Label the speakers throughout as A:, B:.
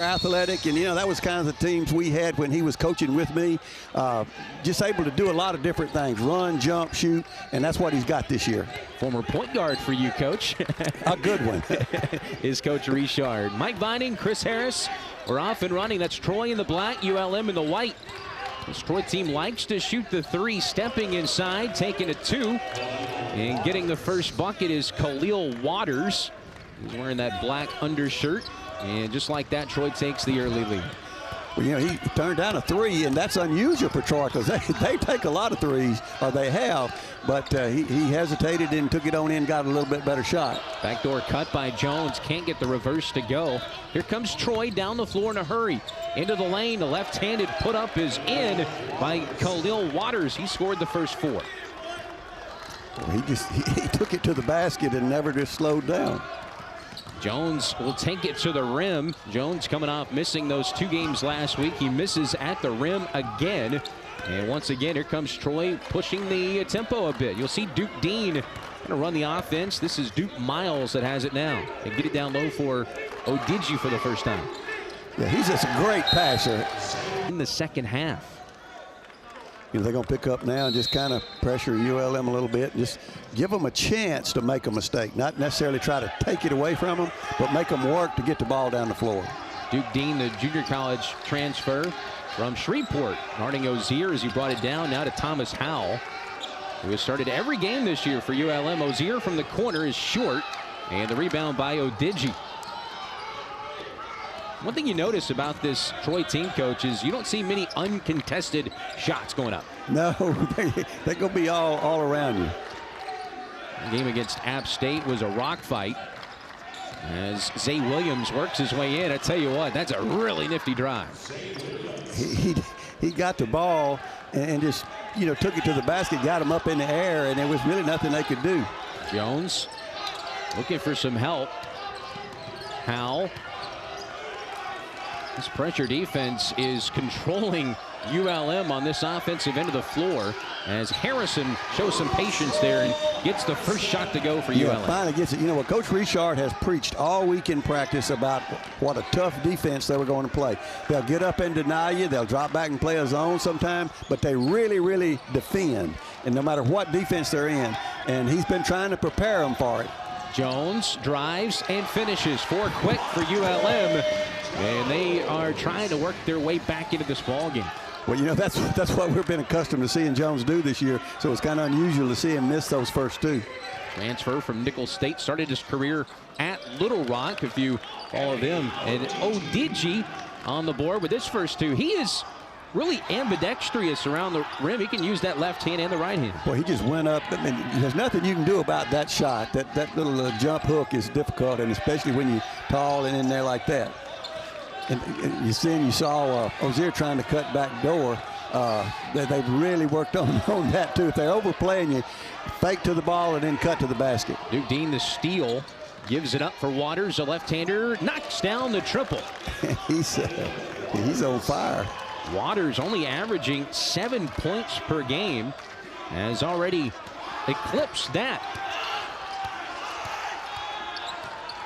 A: Athletic, and that was kind of the teams we had when he was coaching with me. Just able to do a lot of different things: run, jump, shoot, and that's what he's got this year.
B: Former point guard for you, Coach.
A: A good one.
B: Is Coach Richard. Mike Vining, Chris Harris, we're off and running. That's Troy in the black, ULM in the white. This Troy team likes to shoot the three, stepping inside, taking a two, and getting the first bucket is Khalil Waters. He's wearing that black undershirt. And just like that, Troy takes the early lead.
A: Well, he turned down a three, and that's unusual for Troy because they take a lot of threes, or they have, but he hesitated and took it on in, got a little bit better shot.
B: Backdoor cut by Jones, can't get the reverse to go. Here comes Troy down the floor in a hurry. Into the lane, the left-handed put up is in by Khalil Waters. He scored the first four.
A: Well, he took it to the basket and never just slowed down.
B: Jones will take it to the rim. Jones coming off missing those 2 games last week. He misses at the rim again. And once again, here comes Troy pushing the tempo a bit. You'll see Duke Dean going to run the offense. This is Duke Miles that has it now. And get it down low for Odigi for the first time.
A: Yeah, he's just a great passer.
B: In the second half.
A: They're going to pick up now and just kind of pressure ULM a little bit and just give them a chance to make a mistake. Not necessarily try to take it away from them, but make them work to get the ball down the floor.
B: Duke Dean, the junior college transfer from Shreveport, guarding Ozier as he brought it down now to Thomas Howell, who has started every game this year for ULM. Ozier from the corner is short, and the rebound by Odigi. One thing you notice about this Troy team, Coach, is you don't see many uncontested shots going up.
A: No, they're going to be all around you.
B: The game against App State was a rock fight as Zay Williams works his way in. I tell you what, that's a really nifty drive.
A: He got the ball and just, took it to the basket, got him up in the air, and there was really nothing they could do.
B: Jones looking for some help. Howell. This pressure defense is controlling ULM on this offensive end of the floor as Harrison shows some patience there and gets the first shot to go for ULM.
A: Finally gets it. What Coach Richard has preached all week in practice about what a tough defense they were going to play. They'll get up and deny you. They'll drop back and play a zone sometime, but they really, really defend, and no matter what defense they're in, and he's been trying to prepare them for it.
B: Jones drives and finishes. 4 quick for ULM. And they are trying to work their way back into this ball game.
A: Well, that's what we've been accustomed to seeing Jones do this year, so it's kind of unusual to see him miss those first 2.
B: Transfer from Nicholls State, started his career at Little Rock, if you follow them. And Odigi on the board with his first 2. He is really ambidextrous around the rim. He can use that left hand and the right hand.
A: Well, he just went up. I mean, there's nothing you can do about that shot. That little jump hook is difficult, and especially when you're tall and in there like that. And you saw Ozier trying to cut back door. They've really worked on that too. If they're overplaying you, fake to the ball and then cut to the basket.
B: Duke Dean, the steal, gives it up for Waters. A left-hander knocks down the triple.
A: He's on fire.
B: Waters only averaging 7 points per game, has already eclipsed that.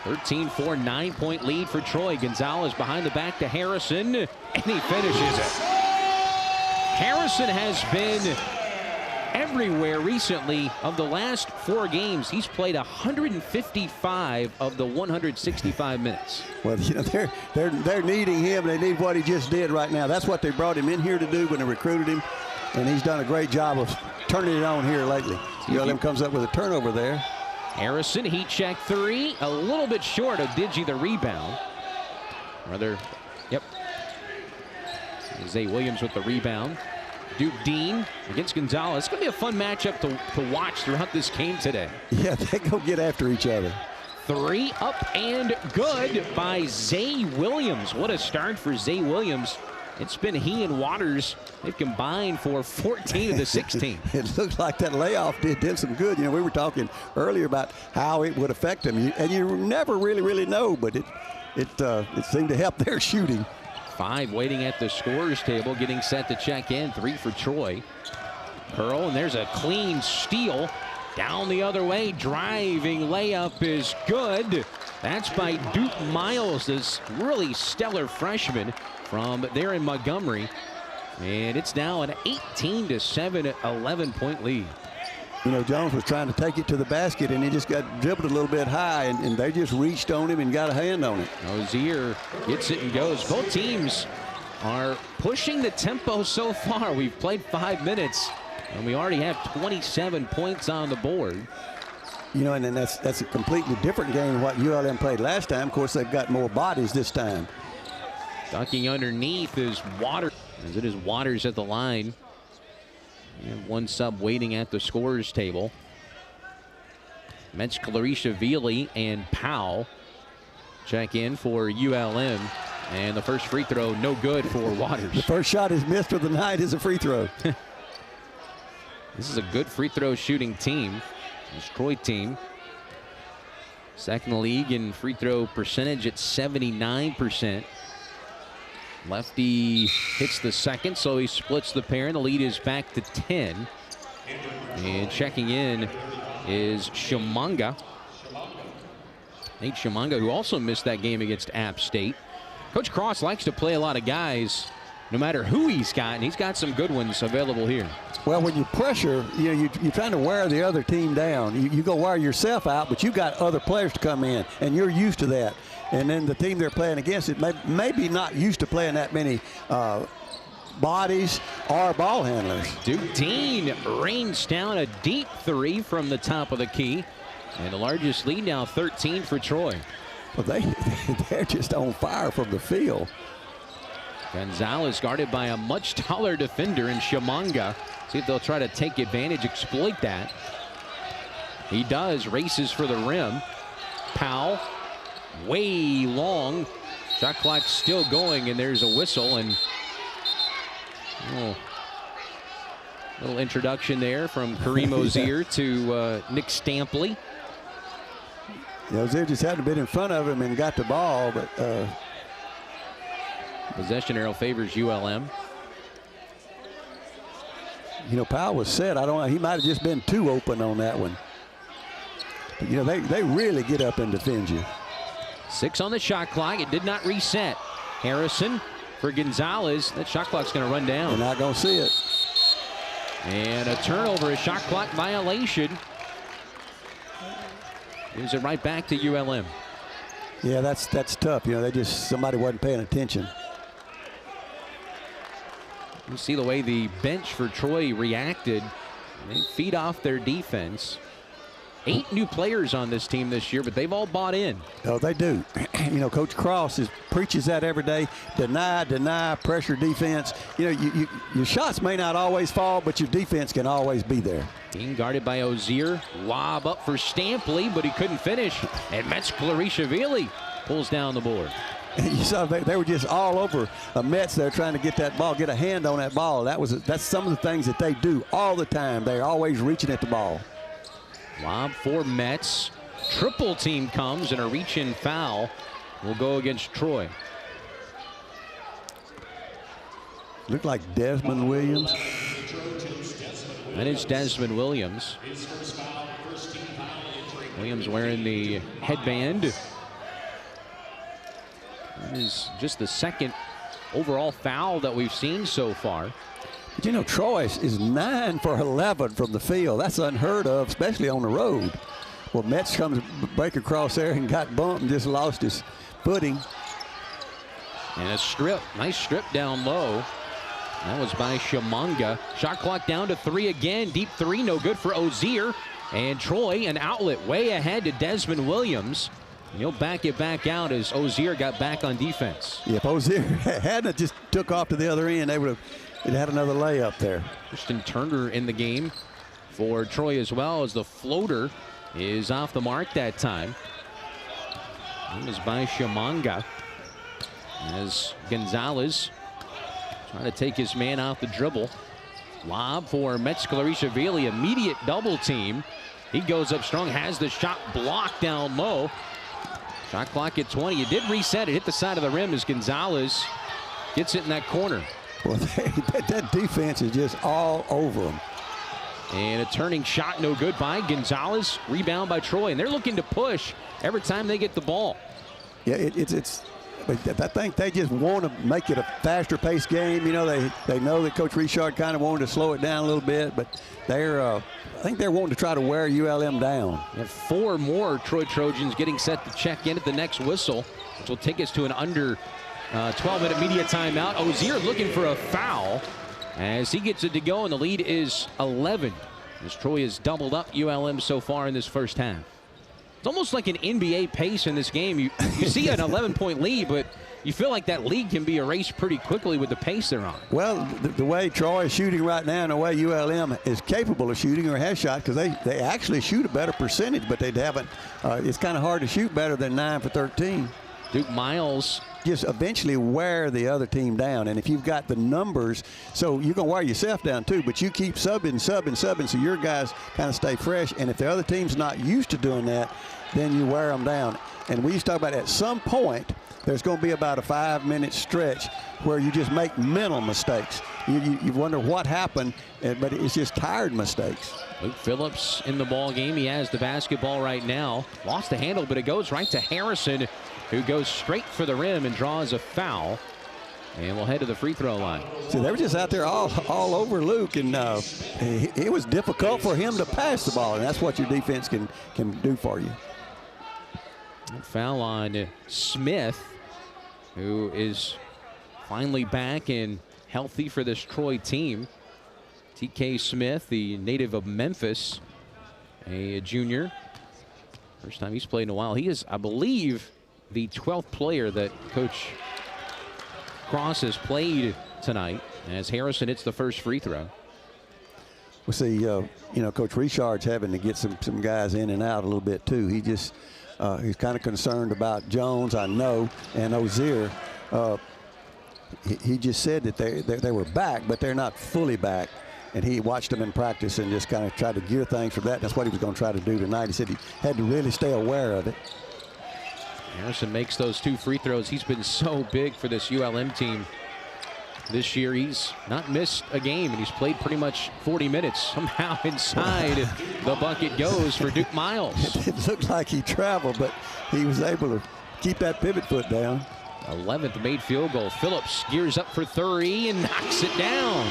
B: 13-4, 9-point lead for Troy. Gonzalez behind the back to Harrison, and he finishes it. Harrison has been everywhere recently. Of the last 4 games, he's played 155 of the 165 minutes.
A: Well, they're needing him. They need what he just did right now. That's what they brought him in here to do when they recruited him, and he's done a great job of turning it on here lately. ULM comes up with a turnover there.
B: Harrison, heat check 3, a little bit short of Digi the rebound. Zay Williams with the rebound. Duke Dean against Gonzalez. It's going to be a fun matchup to watch throughout this game today.
A: Yeah, they go get after each other.
B: 3 up and good by Zay Williams. What a start for Zay Williams. It's been he and Waters. They've combined for 14 of the 16.
A: It looked like that layoff did some good. We were talking earlier about how it would affect them, and you never really know, but it seemed to help their shooting.
B: 5 waiting at the scorer's table, getting set to check in. 3 for Troy. Pearl, and there's a clean steal Down the other way, driving layup is good. That's by Duke Miles, this really stellar freshman from there in Montgomery. And it's now an 18-7, 11-point lead.
A: You know, Jones was trying to take it to the basket, and he just got dribbled a little bit high, and they just reached on him and got a hand on it.
B: Ozier gets it and goes. Both teams are pushing the tempo so far. We've played 5 minutes, and we already have 27 points on the board.
A: You know, and then that's a completely different game than what ULM played last time. Of course, they've got more bodies this time.
B: Ducking underneath is Waters, as it is Waters at the line. We have one sub waiting at the scorer's table. Metz, Clarishvili, and Powell check in for ULM. And the first free throw, no good for Waters.
A: The first shot is missed for the night is a free throw.
B: This is a good free throw shooting team. This Troy team. Second league in free throw percentage at 79%. Lefty hits the second, so he splits the pair, and the lead is back to 10. And checking in is Shimanga. Nate Shimanga, who also missed that game against App State. Coach Cross likes to play a lot of guys, no matter who he's got, and he's got some good ones available here.
A: Well, when you pressure, you know, you're trying to wear the other team down. You go wear yourself out, but you've got other players to come in, and you're used to that. And then the team they're playing against it maybe not used to playing that many bodies or ball handlers.
B: Duke Dean rains down a deep three from the top of the key. And the largest lead now 13 for Troy.
A: Well, they're just on fire from the field.
B: Gonzalez guarded by a much taller defender in Shimanga. See if they'll try to take advantage, exploit that. He does, races for the rim. Powell, way long. Shot clock still going, and there's a whistle. And little introduction there from Kareem Ozier to Nick Stampley.
A: Yeah, Ozier just hadn't been in front of him and got the ball, but
B: possession arrow favors ULM.
A: You know, Powell was set. I don't know. He might have just been too open on that one. But, you know, they really get up and defend you.
B: 6 on the shot clock. It did not reset. Harrison for Gonzalez. That shot clock's going to run down.
A: You're not going to see it.
B: And a turnover, a shot clock violation. Gives it right back to ULM.
A: Yeah, that's tough. You know, somebody wasn't paying attention.
B: You see the way the bench for Troy reacted. They feed off their defense. 8 new players on this team this year, but they've all bought in.
A: Oh, they do. You know, Coach Cross preaches that every day. Deny, pressure defense. You know, your shots may not always fall, but your defense can always be there.
B: Being guarded by Ozier. Lob up for Stampley, but he couldn't finish. And Metz Clarishvili pulls down the board.
A: You saw they were just all over Metz there trying to get that ball, get a hand on that ball. That's some of the things that they do all the time. They're always reaching at the ball.
B: Lob for Metz. Triple team comes, and a reach-in foul will go against Troy.
A: Looked like Desmond Williams.
B: That is Desmond Williams. Williams wearing the headband. That is just the second overall foul that we've seen so far.
A: But you know, Troy is 9 for 11 from the field. That's unheard of, especially on the road. Well, Metz comes break across there and got bumped and just lost his footing.
B: And a strip, nice strip down low. That was by Shimanga. Shot clock down to 3 again. Deep 3, no good for Ozier. And Troy, an outlet way ahead to Desmond Williams. And he'll back it back out as Ozier got back on defense.
A: Yeah, if Ozier hadn't just took off to the other end, they would have had another layup there.
B: Christian Turner in the game for Troy as well, as the floater is off the mark that time. It was by Shimanga, as Gonzalez trying to take his man off the dribble. Lob for Metz Clarishvili, immediate double team. He goes up strong, has the shot blocked down low. Shot clock at 20. It did reset. It hit the side of the rim as Gonzalez gets it in that corner.
A: Well, that defense is just all over them.
B: And a turning shot, no good by Gonzalez. Rebound by Troy, and they're looking to push every time they get the ball.
A: Yeah, I think they just want to make it a faster paced game. You know, they know that Coach Richard kind of wanted to slow it down a little bit, but I think they're wanting to try to wear ULM down.
B: We have 4 more Troy Trojans getting set to check in at the next whistle, which will take us to an under 12-minute media timeout. Ozier looking for a foul as he gets it to go, and the lead is 11. As Troy has doubled up ULM so far in this first half. It's almost like an NBA pace in this game. You see an 11-point lead, but you feel like that lead can be erased pretty quickly with the pace they're on.
A: Well, the way Troy is shooting right now and the way ULM is capable of shooting or has shot, because they actually shoot a better percentage, but they haven't. It's kind of hard to shoot better than 9 for 13.
B: Duke Miles
A: just eventually wear the other team down. And if you've got the numbers, so you're going to wear yourself down too, but you keep subbing, so your guys kind of stay fresh. And if the other team's not used to doing that, then you wear them down. And we used to talk about at some point, there's going to be about a 5-minute stretch where you just make mental mistakes. You wonder what happened, but it's just tired mistakes.
B: Luke Phillips in the ball game. He has the basketball right now. Lost the handle, but it goes right to Harrison, who goes straight for the rim and draws a foul. And we'll head to the free throw line.
A: See, they were just out there all over Luke, and it was difficult for him to pass the ball, and that's what your defense can do for you.
B: Foul on Smith, who is finally back and healthy for this Troy team. TK Smith, the native of Memphis, a junior. First time he's played in a while. He is, I believe, the 12th player that Coach Cross has played tonight, as Harrison hits the first free throw.
A: We'll see, Coach Richard's having to get some guys in and out a little bit too. He's kind of concerned about Jones, I know, and Ozier. He just said that they were back, but they're not fully back. And he watched them in practice and just kind of tried to gear things for that. That's what he was going to try to do tonight. He said he had to really stay aware of it.
B: Harrison makes those 2 free throws. He's been so big for this ULM team this year. He's not missed a game, and he's played pretty much 40 minutes. Somehow inside the bucket goes for Duke Miles.
A: It looked like he traveled, but he was able to keep that pivot foot down.
B: 11th made field goal. Phillips gears up for 3 and knocks it down.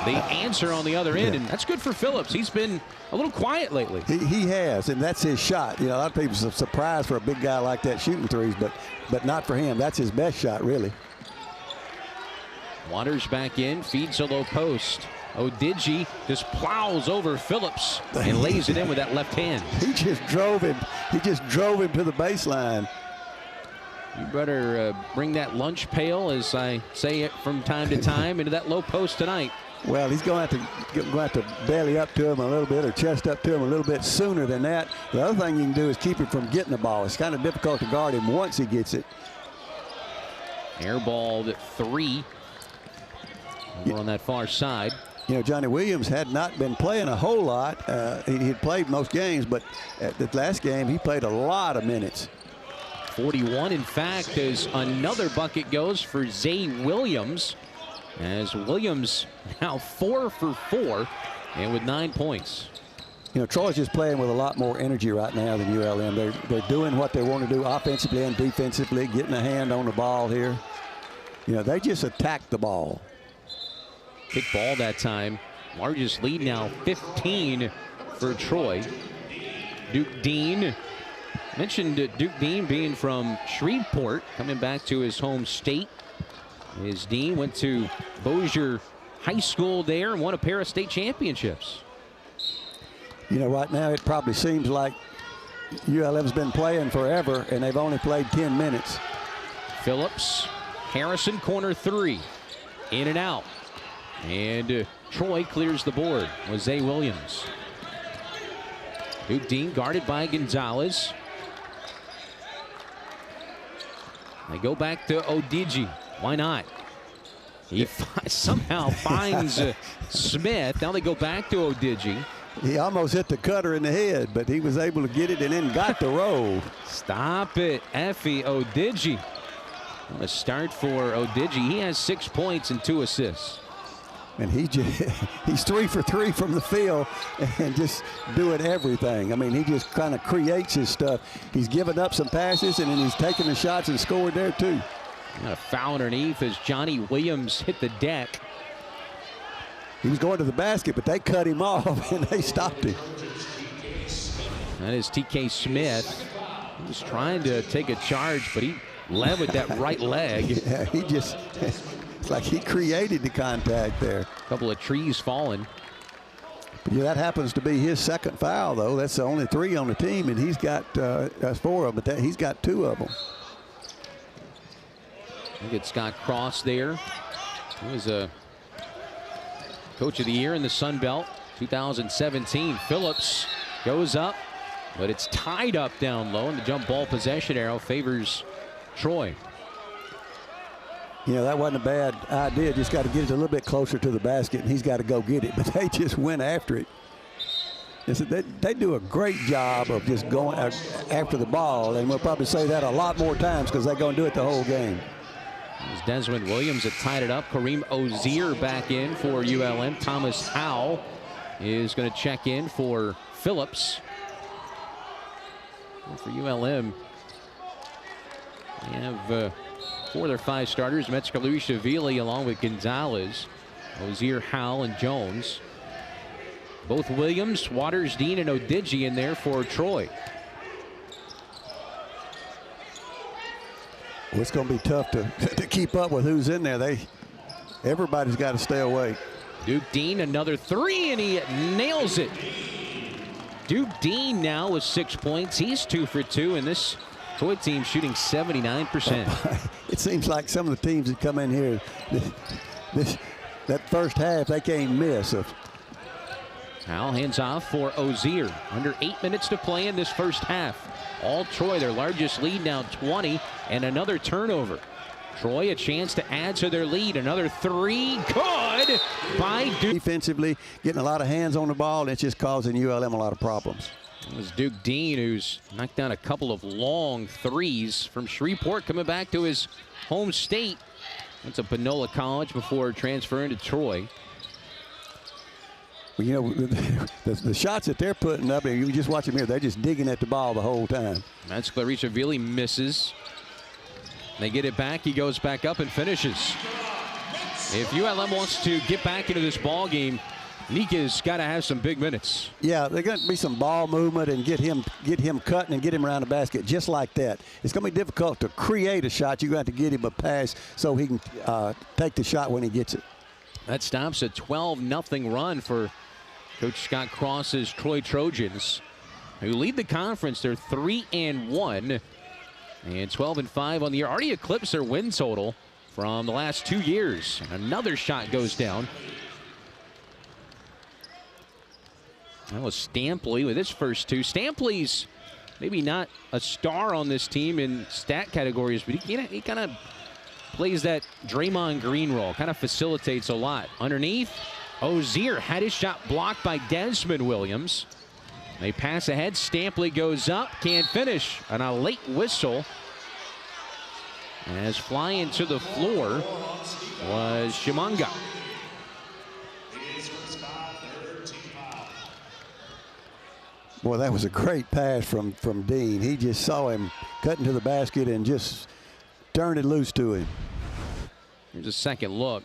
B: The answer on the other end, and that's good for Phillips. He's been a little quiet lately.
A: He has, and that's his shot. You know, a lot of people are surprised for a big guy like that shooting threes, but not for him. That's his best shot, really.
B: Waters back in, feeds a low post. Odigi just plows over Phillips and lays it in with that left hand.
A: He just drove him. He just drove him to the baseline.
B: You better bring that lunch pail, as I say it from time to time, into that low post tonight.
A: Well, he's going to have to belly up to him a little bit or chest up to him a little bit sooner than that. The other thing you can do is keep him from getting the ball. It's kind of difficult to guard him once he gets it.
B: Airballed at 3. Over on that far side.
A: You know, Johnny Williams had not been playing a whole lot. He had played most games, but at the last game he played a lot of minutes.
B: 41, in fact, as another bucket goes for Zay Williams, as Williams now 4 for 4 and with 9 points.
A: You know, Troy's just playing with a lot more energy right now than ULM. They're doing what they want to do offensively and defensively, getting a hand on the ball here. You know, they just attack the ball.
B: Big ball that time. Largest lead now, 15 for Troy. Duke Dean. Mentioned Duke Dean being from Shreveport, coming back to his home state. As Dean went to Bossier High School there and won a pair of state championships.
A: You know, right now it probably seems like ULM's been playing forever, and they've only played 10 minutes.
B: Phillips, Harrison, corner 3. In and out. And Troy clears the board with Zay Williams. Duke Dean guarded by Gonzalez. They go back to Odigi. Why not? He somehow finds Smith. Now they go back to Odigi.
A: He almost hit the cutter in the head, but he was able to get it and then got the roll.
B: Stop it, Effie Odigi. What a start for Odigi. He has 6 points and 2 assists.
A: And he's 3 for 3 from the field and just doing everything. I mean, he just kind of creates his stuff. He's given up some passes, and then he's taking the shots and scored there too.
B: Got a foul underneath as Johnny Williams hit the deck.
A: He was going to the basket, but they cut him off and they stopped him.
B: That is TK Smith. He was trying to take a charge, but he led with that right leg.
A: Yeah, he just, it's like he created the contact there.
B: A couple of trees falling.
A: Yeah, that happens to be his second foul, though. That's the only 3 on the team, and he's got that's 4 of them, but he's got 2 of them.
B: Look at Scott Cross there. He was a Coach of the Year in the Sun Belt 2017. Phillips goes up, but it's tied up down low, and the jump ball possession arrow favors Troy.
A: You know, that wasn't a bad idea. Just got to get it a little bit closer to the basket, and he's got to go get it. But they just went after it. They do a great job of just going after the ball, and we'll probably say that a lot more times because they're going to do it the whole game.
B: As Desmond Williams had tied it up. Kareem Ozier back in for ULM. Thomas Howell is going to check in for Phillips. And for ULM, they have 4 of their 5 starters. Metzger-Louis-Shavili along with Gonzalez, Ozier, Howell, and Jones. Both Williams, Waters, Dean, and Odigi in there for Troy.
A: Well, it's going to be tough to keep up with who's in there. Everybody's got to stay away.
B: Duke Dean, another 3, and he nails it. Duke Dean now with 6 points. He's 2 for 2, and this Troy team shooting 79%.
A: It seems like some of the teams that come in here, that first half, they can't miss.
B: Howell hands off for Ozier. Under 8 minutes to play in this first half. All Troy, their largest lead now 20, and another turnover. Troy a chance to add to their lead. Another 3, good by Duke.
A: Defensively, getting a lot of hands on the ball, and it's just causing ULM a lot of problems.
B: It was Duke Dean who's knocked down a couple of long 3s from Shreveport, coming back to his home state. Went to Panola College before transferring to Troy.
A: Well, you know, the shots that they're putting up, and you just watch them here, they're just digging at the ball the whole time.
B: Metzger-Louis-Shavili misses. They get it back. He goes back up and finishes. If ULM wants to get back into this ball game, Nika's got to have some big minutes.
A: Yeah, there's going to be some ball movement and get him cutting and get him around the basket just like that. It's going to be difficult to create a shot. You're going to have to get him a pass so he can take the shot when he gets it.
B: That stops a 12-0 run for Coach Scott Cross's Troy Trojans, who lead the conference. They're 3-1 and 12-5 on the year. Already eclipsed their win total from the last 2 years. Another shot goes down. That was Stampley with his first 2. Stampley's maybe not a star on this team in stat categories, but he kind of plays that Draymond Green role, kind of facilitates a lot. Underneath, Ozier had his shot blocked by Desmond Williams. They pass ahead. Stampley goes up, can't finish, and a late whistle. As flying to the floor was Shimanga.
A: Boy, that was a great pass from Dean. He just saw him cutting to the basket and just turned it loose to him.
B: Here's a second look.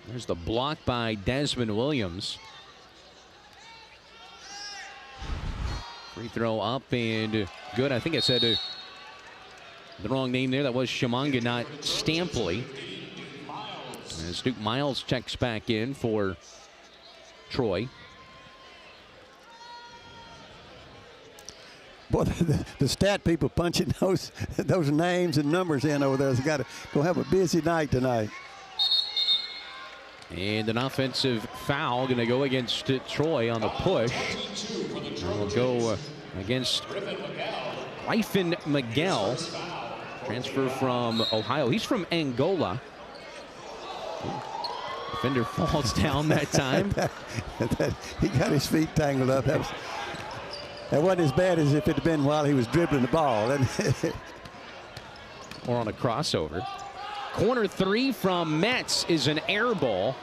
B: There's the block by Desmond Williams. Free throw up and good. I think I said the wrong name there. That was Shimanga, not Stampley. As Duke Miles checks back in for Troy.
A: Boy, the stat people punching those names and numbers in over there has got to go have a busy night tonight.
B: And an offensive foul going to go against Troy on the push. And we'll go against Ryfin Miguel, transfer from Ohio. He's from Angola. Defender falls down that time.
A: He got his feet tangled up. That wasn't as bad as if it had been while he was dribbling the ball.
B: Or on a crossover. Corner 3 from Metz is an air ball.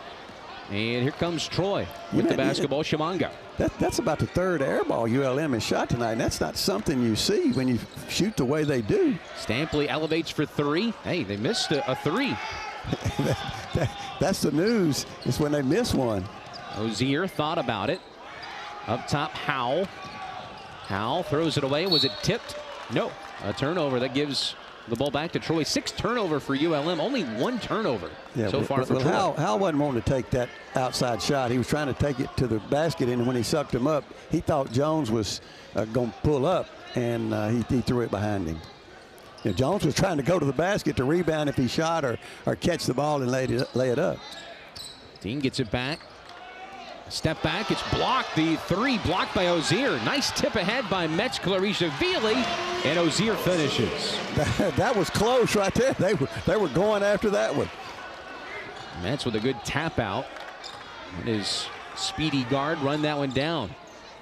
B: And here comes Troy with the basketball. Shimanga.
A: That's about the third air ball ULM has shot tonight. And that's not something you see when you shoot the way they do.
B: Stampley elevates for three. Hey, they missed a three.
A: That's the news, is when they miss one.
B: Ozier thought about it. Up top, Howell. Howell throws it away. Was it tipped? No. A turnover that gives the ball back to Troy. 6 turnover for ULM. Only 1 turnover so far for Troy.
A: Howell wasn't wanting to take that outside shot. He was trying to take it to the basket, and when he sucked him up, he thought Jones was going to pull up, and he threw it behind him. You know, Jones was trying to go to the basket to rebound if he shot or catch the ball and lay it up.
B: Dean gets it back. Step back, it's blocked. The three blocked by Ozier. Nice tip ahead by Metz-Clarishvili, and Ozier finishes.
A: That was close right there. They were going after that one.
B: Metz with a good tap out. And his speedy guard run that one down.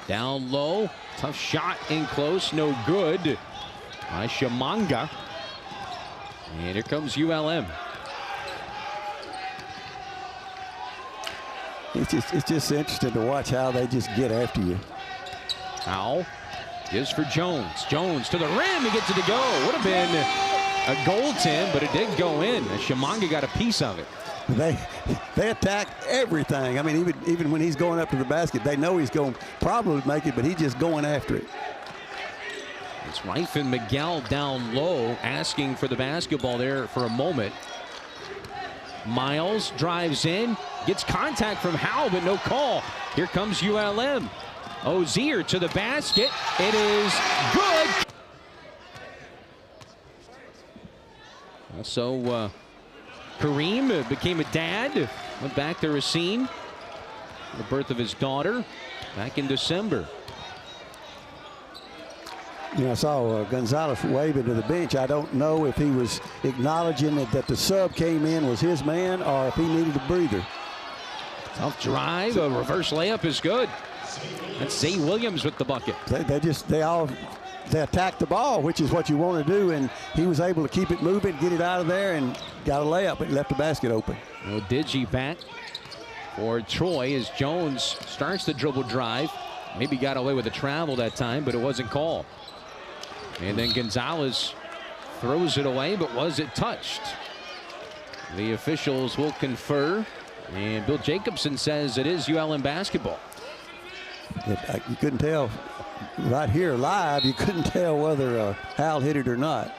B: Down low, tough shot in close, no good by Shimanga. And here comes ULM.
A: It's just interesting to watch how they just get after you.
B: Howell gives for Jones. Jones to the rim. He gets it to go. Would have been a goaltend, but it did go in. Shimanga got a piece of it.
A: They attack everything. I mean, even when he's going up to the basket, they know he's going to probably make it, but he's just going after it.
B: It's Reif and Miguel down low, asking for the basketball there for a moment. Miles drives in, gets contact from Howell, but no call. Here comes ULM. Ozier to the basket. It is good. Also, Kareem became a dad. Went back to Racine. The birth of his daughter back in December.
A: You know, I saw Gonzalez waving to the bench. I don't know if he was acknowledging that the sub came in was his man or if he needed a breather.
B: Tough drive, a reverse layup is good. That's Zay Williams with the bucket.
A: They attacked the ball, which is what you want to do, and he was able to keep it moving, get it out of there, and got a layup and left the basket open.
B: Digi back for Troy as Jones starts the dribble drive. Maybe got away with a travel that time, but it wasn't called. And then Gonzalez throws it away, but was it touched? The officials will confer, and Bill Jacobson says it is ULM basketball.
A: You couldn't tell right here live. You couldn't tell whether Howell hit it or not.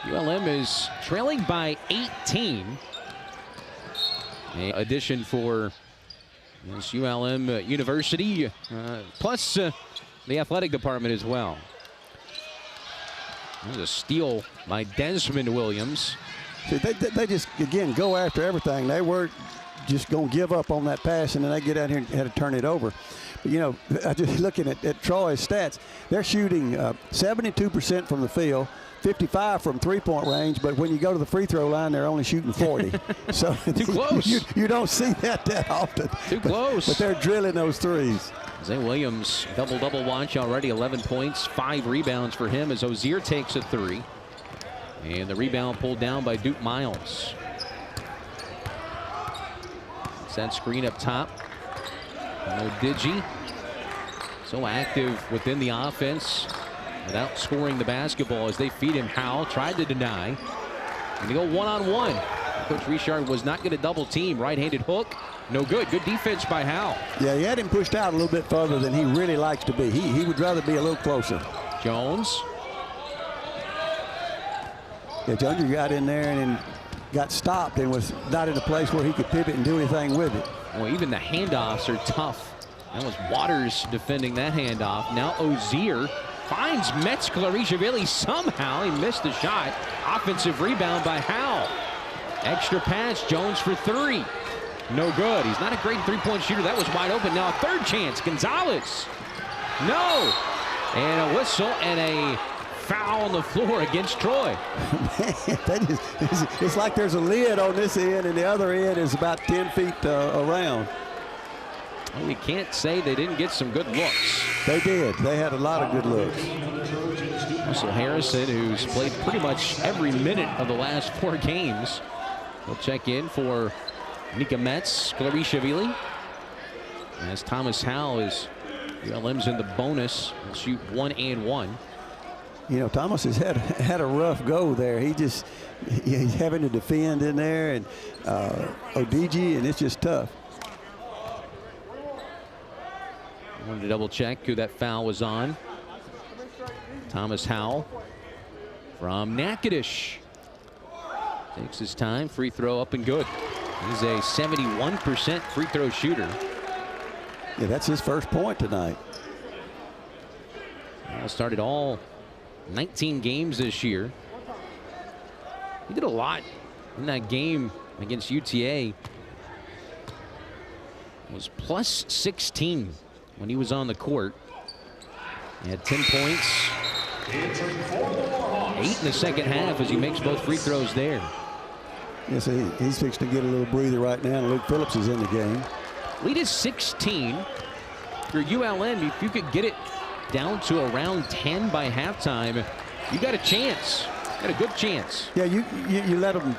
B: ULM is trailing by 18. An addition for this ULM University, plus the athletic department as well. There's a steal by Desmond Williams.
A: See, they just, again, go after everything. They weren't just going to give up on that pass, and then they get out here and had to turn it over. But, you know, just looking at Troy's stats, they're shooting 72% from the field, 55 from three-point range, but when you go to the free throw line, they're only shooting 40. So
B: too close.
A: You don't see that often.
B: Too close.
A: But they're drilling those threes.
B: Zay Williams, double-double watch already, 11 points, 5 rebounds for him as Ozier takes a three. And the rebound pulled down by Duke Miles. That screen up top. Digi so active within the offense without scoring the basketball as they feed him. Howell tried to deny. And they go one-on-one. Coach Richard was not going to double team. Right-handed hook. No good. Good defense by Howell.
A: Yeah, he had him pushed out a little bit further than he really likes to be. He would rather be a little closer.
B: Jones.
A: Yeah, Jones got in there and got stopped and was not in a place where he could pivot and do anything with it.
B: Well, even the handoffs are tough. That was Waters defending that handoff. Now Ozier finds Metz-Clarishvili somehow. He missed the shot. Offensive rebound by Howell. Extra pass, Jones for three. No good. He's not a great three-point shooter. That was wide open. Now a third chance. Gonzalez. No. And a whistle and a foul on the floor against Troy.
A: Man, it's like there's a lid on this end and the other end is about 10 feet around.
B: Well, you can't say they didn't get some good looks.
A: They did. They had a lot of good looks.
B: Russell Harrison, who's played pretty much every minute of the last 4 games, will check in for Nika Metz, Clarishvili. As Thomas Howell is ULM's in the bonus. He'll shoot 1 and 1.
A: You know, Thomas has had a rough go there. He's having to defend in there, and Odigi, and it's just tough.
B: I wanted to double check who that foul was on. Thomas Howell from Natchitoches. Takes his time. Free throw up and good. He's a 71% free throw shooter.
A: Yeah, that's his first point tonight.
B: Started all 19 games this year. He did a lot in that game against UTA. It was plus 16 when he was on the court. He had 10 points. 8 in the second half as he makes both free throws there.
A: Yes, he's fixing to get a little breather right now. Luke Phillips is in the game.
B: Lead is 16. For ULM, if you could get it down to around 10 by halftime, you got a chance. Got a good chance.
A: Yeah, you let them.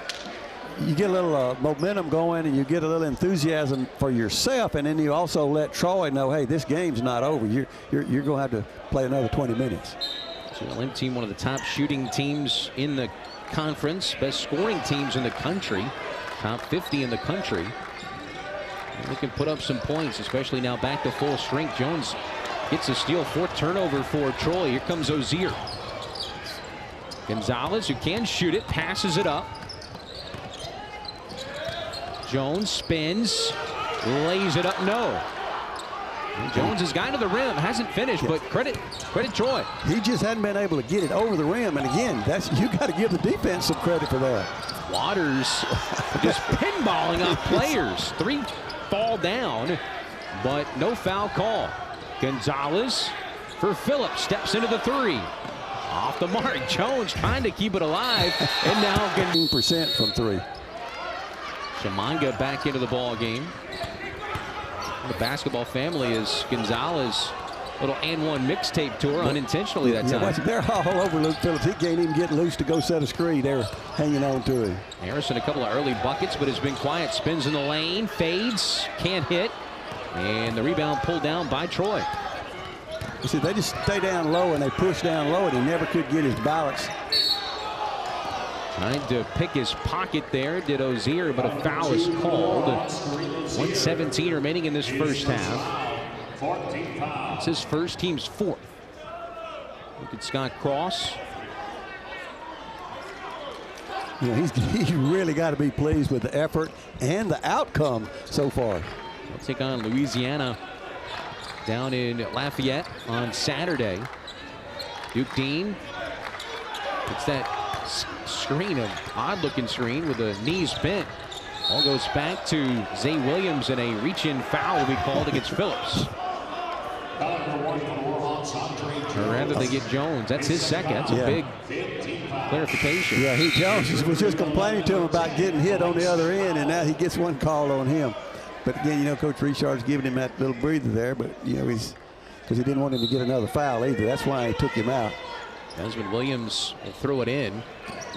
A: You get a little momentum going, and you get a little enthusiasm for yourself, and then you also let Troy know, hey, this game's not over. You're going to have to play another 20 minutes.
B: ULM team, one of the top shooting teams in the conference, best scoring teams in the country, top 50 in the country. They can put up some points, especially now back to full strength. Jones gets a steal, 4th turnover for Troy. Here comes Ozier. Gonzalez, who can shoot it, passes it up. Jones spins, lays it up, no. And Jones has gotten to the rim, hasn't finished, but credit Troy.
A: He just hadn't been able to get it over the rim, and again, you got to give the defense some credit for that.
B: Waters just pinballing off players. 3 fall down, but no foul call. Gonzalez for Phillips, steps into the 3. Off the mark, Jones trying to keep it alive, and now
A: 15% from 3.
B: Shamanga back into the ball game. The basketball family is Gonzalez. Little and one mixtape tour unintentionally that time.
A: They're all over Luke Phillips. He can't even get loose to go set a screen. They're hanging on to him.
B: Harrison, a couple of early buckets, but has been quiet. Spins in the lane, fades, can't hit. And the rebound pulled down by Troy.
A: You see, they just stay down low and they push down low, and he never could get his balance.
B: Trying to pick his pocket there, did Ozier, but a foul is called. 1:17 remaining in this first half. It's his first, team's 4th. Look at Scott Cross.
A: You know, he's really got to be pleased with the effort and the outcome so far.
B: They'll take on Louisiana down in Lafayette on Saturday. Duke Dean. It's that screen, an odd-looking screen with the knees bent. All goes back to Zay Williams, and a reach-in foul will be called against Phillips. Or rather, they get Jones. That's his second. That's a big clarification.
A: Yeah, Jones was just complaining to him about getting hit on the other end, and now he gets one call on him. But again, you know, Coach Richard's giving him that little breather there, but you know, because he didn't want him to get another foul either. That's why he took him out.
B: Desmond Williams will throw it in.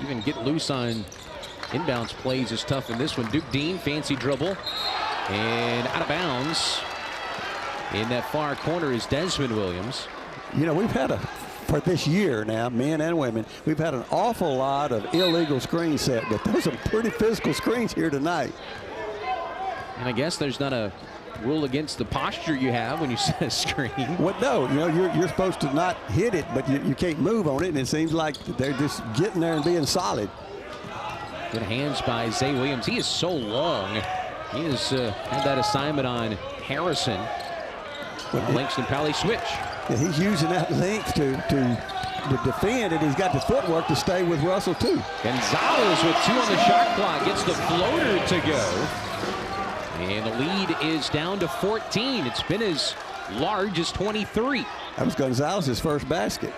B: Even get loose on inbounds plays is tough in this one. Duke Dean, fancy dribble, and out of bounds. In that far corner is Desmond Williams.
A: You know, we've had for this year now, men and women, we've had an awful lot of illegal screen set, but there's some pretty physical screens here tonight.
B: And I guess there's not a rule against the posture you have when you set a screen.
A: Well, no, you know, you're supposed to not hit it, but you can't move on it, and it seems like they're just getting there and being solid.
B: Good hands by Zay Williams. He is so long. He has had that assignment on Harrison. Langston Pally switch.
A: Yeah, he's using that length to defend, and he's got the footwork to stay with Russell too.
B: Gonzalez with 2 on the shot clock gets the floater to go. And the lead is down to 14. It's been as large as 23.
A: That was Gonzalez's first basket.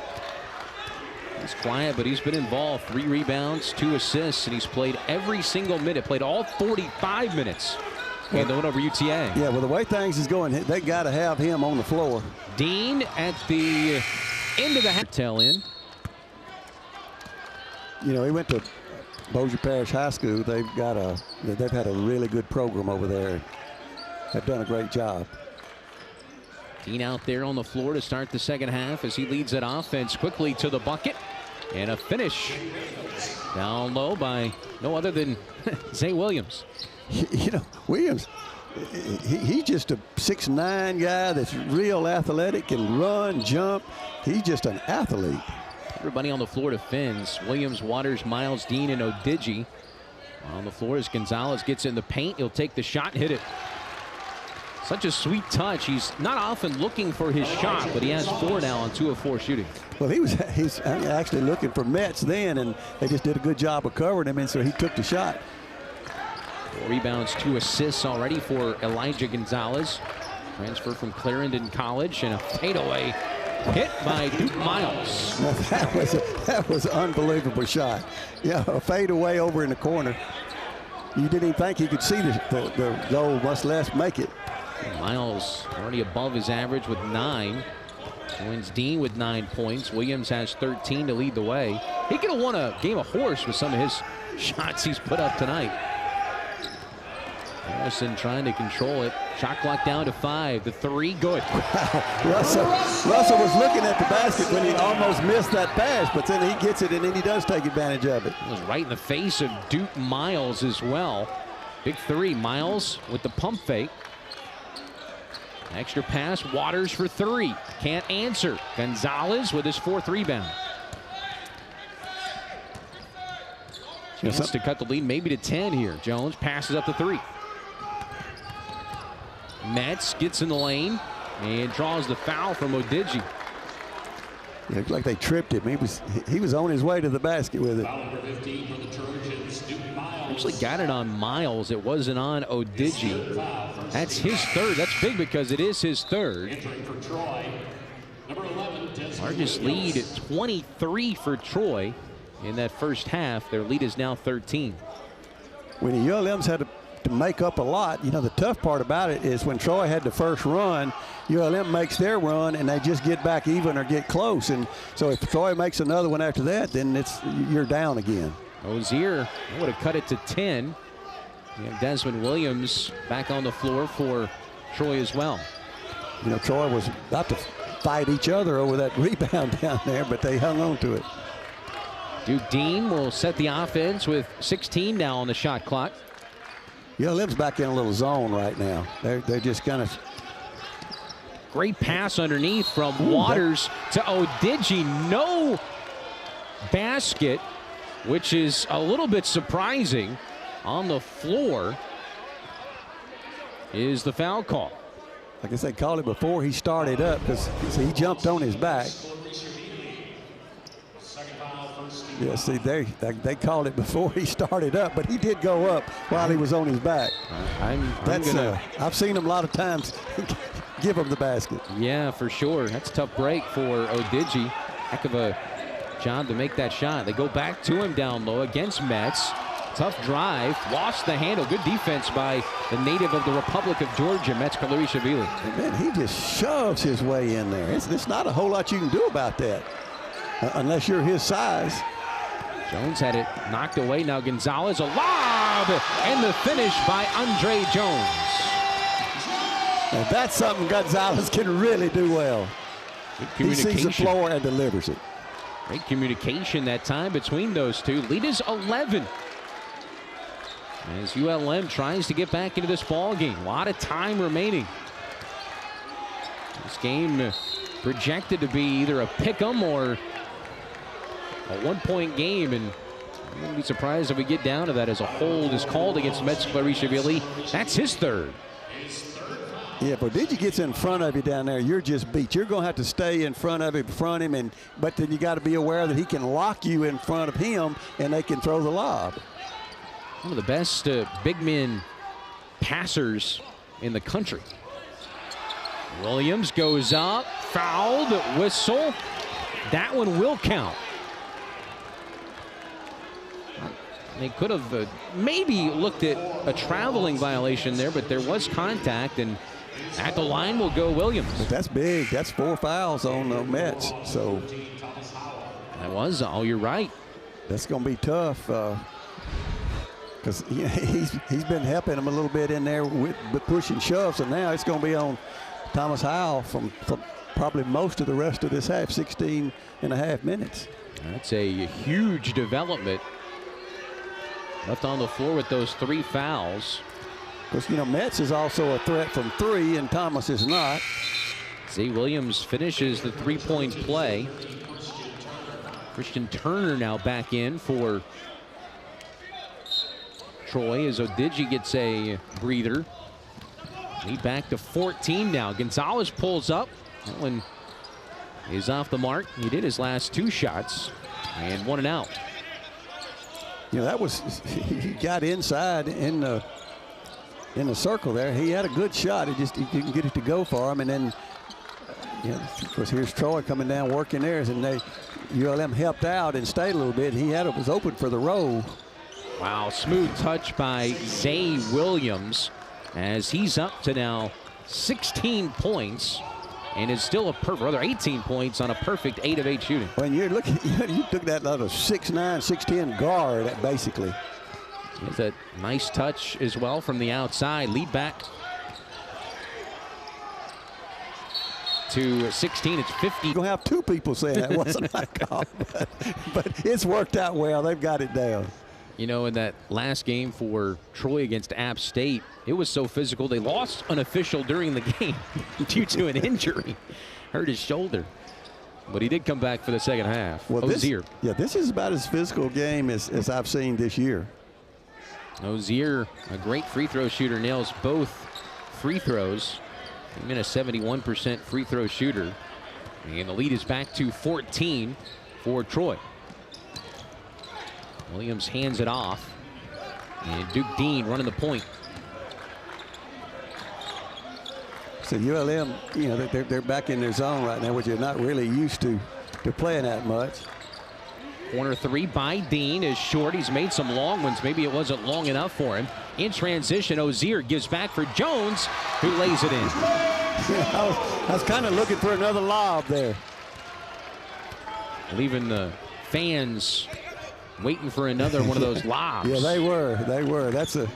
B: He's quiet, but he's been involved. 3 rebounds, 2 assists, and he's played every single minute. Played all 45 minutes. And the win over UTA.
A: Yeah, well, the way things is going, they got to have him on the floor.
B: Dean at the end of the half. Tail in.
A: You know, he went to Bossier Parish High School, they've had a really good program over there. They've done a great job.
B: Dean out there on the floor to start the second half as he leads that offense quickly to the bucket. And a finish down low by no other than Zay Williams.
A: You know, Williams, he's just a 6'9" guy that's real athletic, can run, jump. He's just an athlete.
B: Everybody on the floor defends. Williams, Waters, Miles, Dean, and Odigi. On the floor as Gonzalez gets in the paint. He'll take the shot and hit it. Such a sweet touch. He's not often looking for his shot, but he has 4 now on 2 of 4 shooting.
A: Well, he's actually looking for Metz then, and they just did a good job of covering him, and so he took the shot.
B: 4 rebounds, 2 assists already for Elijah Gonzalez. Transfer from Clarendon College, and a fadeaway hit by Duke Miles.
A: Now that was an unbelievable shot. Yeah, a fadeaway over in the corner. You didn't even think he could see the goal, much less make it.
B: Miles already above his average with 9. Joins Dean with 9 points. Williams has 13 to lead the way. He could have won a game of horse with some of his shots he's put up tonight. Harrison trying to control it. Shot clock down to 5. The 3 good.
A: Russell was looking at the basket when he almost missed that pass, but then he gets it and then he does take advantage of it.
B: It was right in the face of Duke Miles as well. Big 3. Miles with the pump fake. Extra pass, Waters for 3. Can't answer. Gonzalez with his 4th rebound. Chance to cut the lead maybe to 10 here. Jones passes up the 3. Metz gets in the lane and draws the foul from Odigi.
A: It looked like they tripped him. He was on his way to the basket with it.
B: Actually got it on Miles. It wasn't on Odigi. That's his 3rd. That's big because it is his 3rd. Largest lead at 23 for Troy in that first half. Their lead is now 13.
A: When the ULM's had to make up a lot, you know, the tough part about it is when Troy had the first run, ULM makes their run and they just get back even or get close. And so if Troy makes another one after that, then you're down again.
B: Ozier would have cut it to 10. You have Desmond Williams back on the floor for Troy as well.
A: You know, Troy was about to fight each other over that rebound down there, but they hung on to it.
B: Duke Dean will set the offense with 16 now on the shot clock.
A: ULM's back in a little zone right now. They're just kind of.
B: Great pass underneath from Waters to Odigi. No basket, which is a little bit surprising. On the floor is the foul call.
A: Like I said, called it before he started up because he jumped on his back. Yeah, see, they called it before he started up, but he did go up while he was on his back. I've seen him a lot of times give him the basket.
B: Yeah, for sure. That's a tough break for Odigi. Heck of a job to make that shot. They go back to him down low against Metz. Tough drive, lost the handle. Good defense by the native of the Republic of Georgia, Metz Kalerishvili.
A: Man, he just shoves his way in there. It's not a whole lot you can do about that unless you're his size.
B: Jones had it knocked away. Now Gonzalez, a lob, and the finish by Andre Jones.
A: Now that's something Gonzalez can really do well. He sees the floor and delivers it.
B: Great communication that time between those two. Lead is 11. As ULM tries to get back into this ball game. A lot of time remaining. This game projected to be either a pick-em or a one-point game, and I wouldn't be surprised if we get down to that as a hold is called against Metz Kalerishvili. That's his 3rd.
A: Yeah, but Odigi gets in front of you down there, you're just beat. You're going to have to stay in front of him, but then you got to be aware that he can lock you in front of him, and they can throw the lob.
B: One of the best big men passers in the country. Williams goes up, fouled, whistle. That one will count. They could have maybe looked at a traveling violation there, but there was contact, and at the line will go Williams.
A: But that's big. That's 4 fouls on Metz. So
B: that was, oh, you're right.
A: That's going to be tough. Because he's been helping him a little bit in there with the push and shove. So now it's going to be on Thomas Howell from probably most of the rest of this half, 16 and a half minutes.
B: That's a huge development. Left on the floor with those 3 fouls.
A: Because, Metz is also a threat from 3, and Thomas is not.
B: Zay Williams finishes the 3-point play. Christian Turner now back in for Troy as Odigi gets a breather. Lead back to 14 now. Gonzalez pulls up. That one is off the mark. He did his last 2 shots, and 1 and out.
A: That was, he got inside in the circle there. He had a good shot. He didn't get it to go for him. And then, of course, here's Troy coming down working theirs, and ULM helped out and stayed a little bit. He was open for the roll.
B: Wow, smooth touch by Zay Williams as he's up to now 16 points and is still a rather 18 points on a perfect 8 of 8 shooting.
A: When you're looking, you took that out of 6'9", 6'10" guard basically.
B: There's that nice touch as well from the outside. Lead back to 16. It's 50.
A: You're going to have 2 people saying that wasn't my call, but it's worked out well. They've got it down.
B: In that last game for Troy against App State, it was so physical they lost an official during the game due to an injury. Hurt his shoulder. But he did come back for the second half.
A: Well,
B: Ozier.
A: This is about as physical game as I've seen this year.
B: Ozier, a great free throw shooter, nails both free throws. He's been a 71% free throw shooter. And the lead is back to 14 for Troy. Williams hands it off. And Duke Dean running the point.
A: So ULM, they're back in their zone right now, which you're not really used to playing that much.
B: Corner 3 by Dean is short. He's made some long ones. Maybe it wasn't long enough for him. In transition, Ozier gives back for Jones, who lays it in.
A: I was kind of looking for another lob there.
B: Leaving the fans waiting for another one of those lobs.
A: Yeah, they were. That's a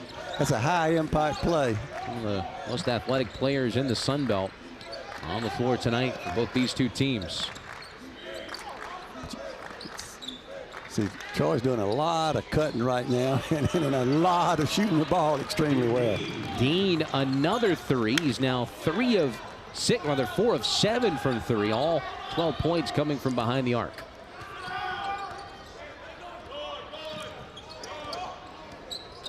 A: high impact play.
B: One of the most athletic players in the Sun Belt on the floor tonight for both these 2 teams.
A: See, Troy's doing a lot of cutting right now and a lot of shooting the ball extremely well.
B: Dean, another 3. He's now 4 of 7 from 3. All 12 points coming from behind the arc.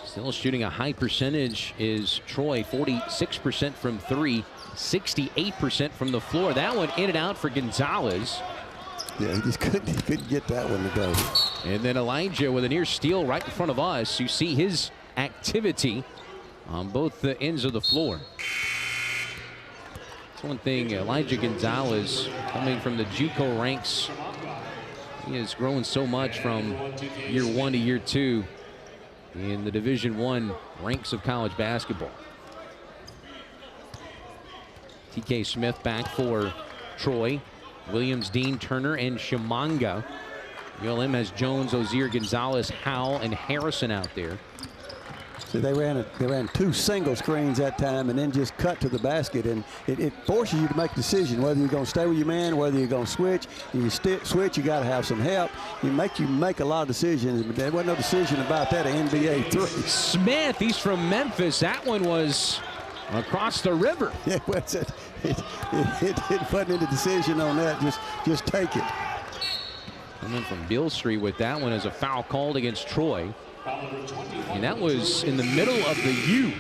B: Still shooting a high percentage is Troy, 46% from 3, 68% from the floor. That one in and out for Gonzalez.
A: Yeah, he just couldn't get that one to go.
B: And then Elijah with a near steal right in front of us. You see his activity on both the ends of the floor. That's one thing, Elijah Gonzalez coming from the JUCO ranks. He has grown so much from year 1 to year 2 in the Division I ranks of college basketball. TK Smith back for Troy. Williams, Dean, Turner, and Shimanga. ULM has Jones, Ozier, Gonzalez, Howell, and Harrison out there.
A: So they ran 2 single screens that time and then just cut to the basket, and it forces you to make a decision whether you're going to stay with your man, whether you're going to switch. And you switch, you got to have some help. You make a lot of decisions, but there wasn't no decision about that at NBA 3.
B: Smith, he's from Memphis. That one was across the river.
A: Yeah, it wasn't any decision on that. Just take it.
B: Coming from Beale Street with that one as a foul called against Troy. And that was in the middle of the U.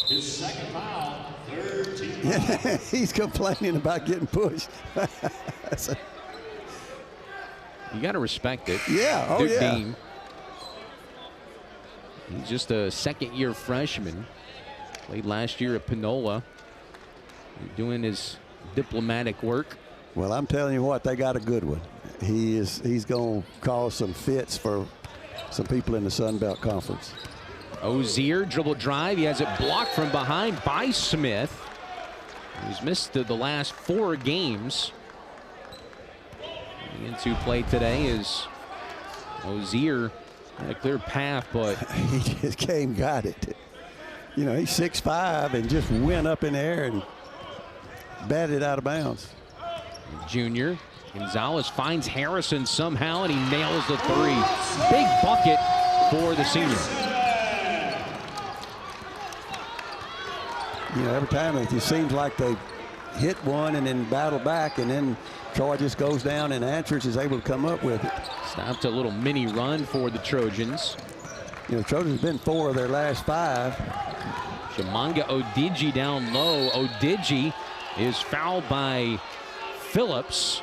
C: His second foul, 13.
A: Yeah, he's complaining about getting pushed.
B: You got to respect it.
A: Yeah, oh
B: Duke
A: yeah.
B: Dean. He's just a second-year freshman. Played last year at Panola. Doing his diplomatic work.
A: Well, I'm telling you what, they got a good one. He's going to cause some fits for some people in the Sun Belt Conference.
B: Ozier, dribble drive. He has it blocked from behind by Smith. He's missed the last 4 games. Into play today is Ozier Had a clear path, but
A: he just came, got it. You know, he's 6'5" and just went up in the air and batted it out of bounds.
B: Junior Gonzalez finds Harrison somehow, and he nails the three. Big bucket for the senior.
A: You know, every time it just seems like they hit one and then battle back, and then Troy just goes down and Answers is able to come up with it.
B: Stopped a little mini run for the Trojans.
A: You know, Trojans have been 4 of their last 5.
B: Shamanga Odigi down low. Odigi is fouled by Phillips,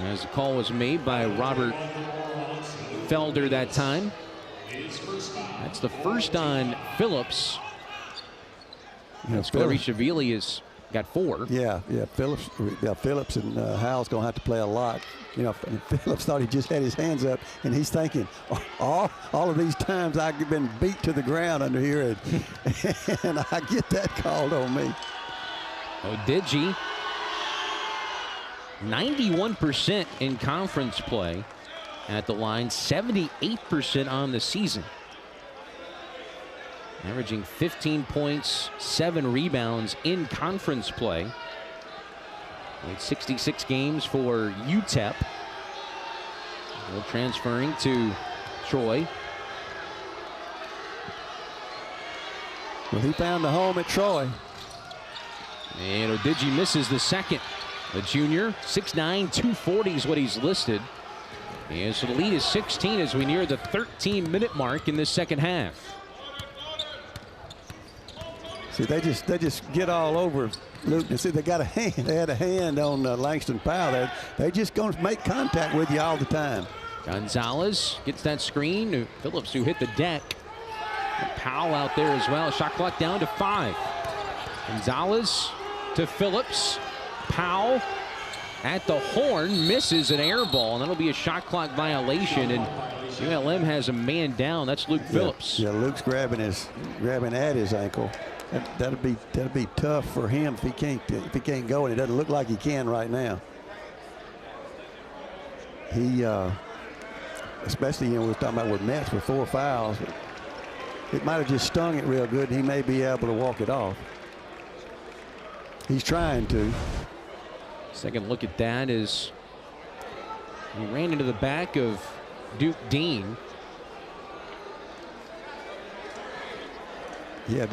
B: as the call was made by Robert Felder that time. That's the first on Phillips.
A: You know,
B: Scarishavili has got 4.
A: Yeah, Phillips and Howell's going to have to play a lot. You know, Phillips thought he just had his hands up, and he's thinking, all of these times I've been beat to the ground under here, and I get that called on me.
B: Odigi, 91% in conference play at the line, 78% on the season. Averaging 15 points, 7 rebounds in conference play. Played 66 games for UTEP. Still transferring to Troy.
A: Well, he found a home at Troy.
B: And Odigi misses the second. The junior, 6'9", 240 is what he's listed. And so the lead is 16 as we near the 13-minute mark in this second half.
A: See, they just get all over Luke. And see, they got a hand. They had a hand on Langston Powell. They just going to make contact with you all the time.
B: Gonzalez gets that screen. Phillips, who hit the deck. And Powell out there as well. Shot clock down to 5. Gonzalez to Phillips. Powell at the horn, misses an air ball, and that'll be a shot clock violation. And ULM has a man down. That's Luke Phillips.
A: Yeah, Luke's grabbing at his ankle. That'll be tough for him if he can't go, and it doesn't look like he can right now. He especially, you know, we were talking about with Mets with 4 fouls. It might have just stung it real good, and he may be able to walk it off. He's trying to.
B: Second look at that is he ran into the back of Duke Dean.
A: Yeah,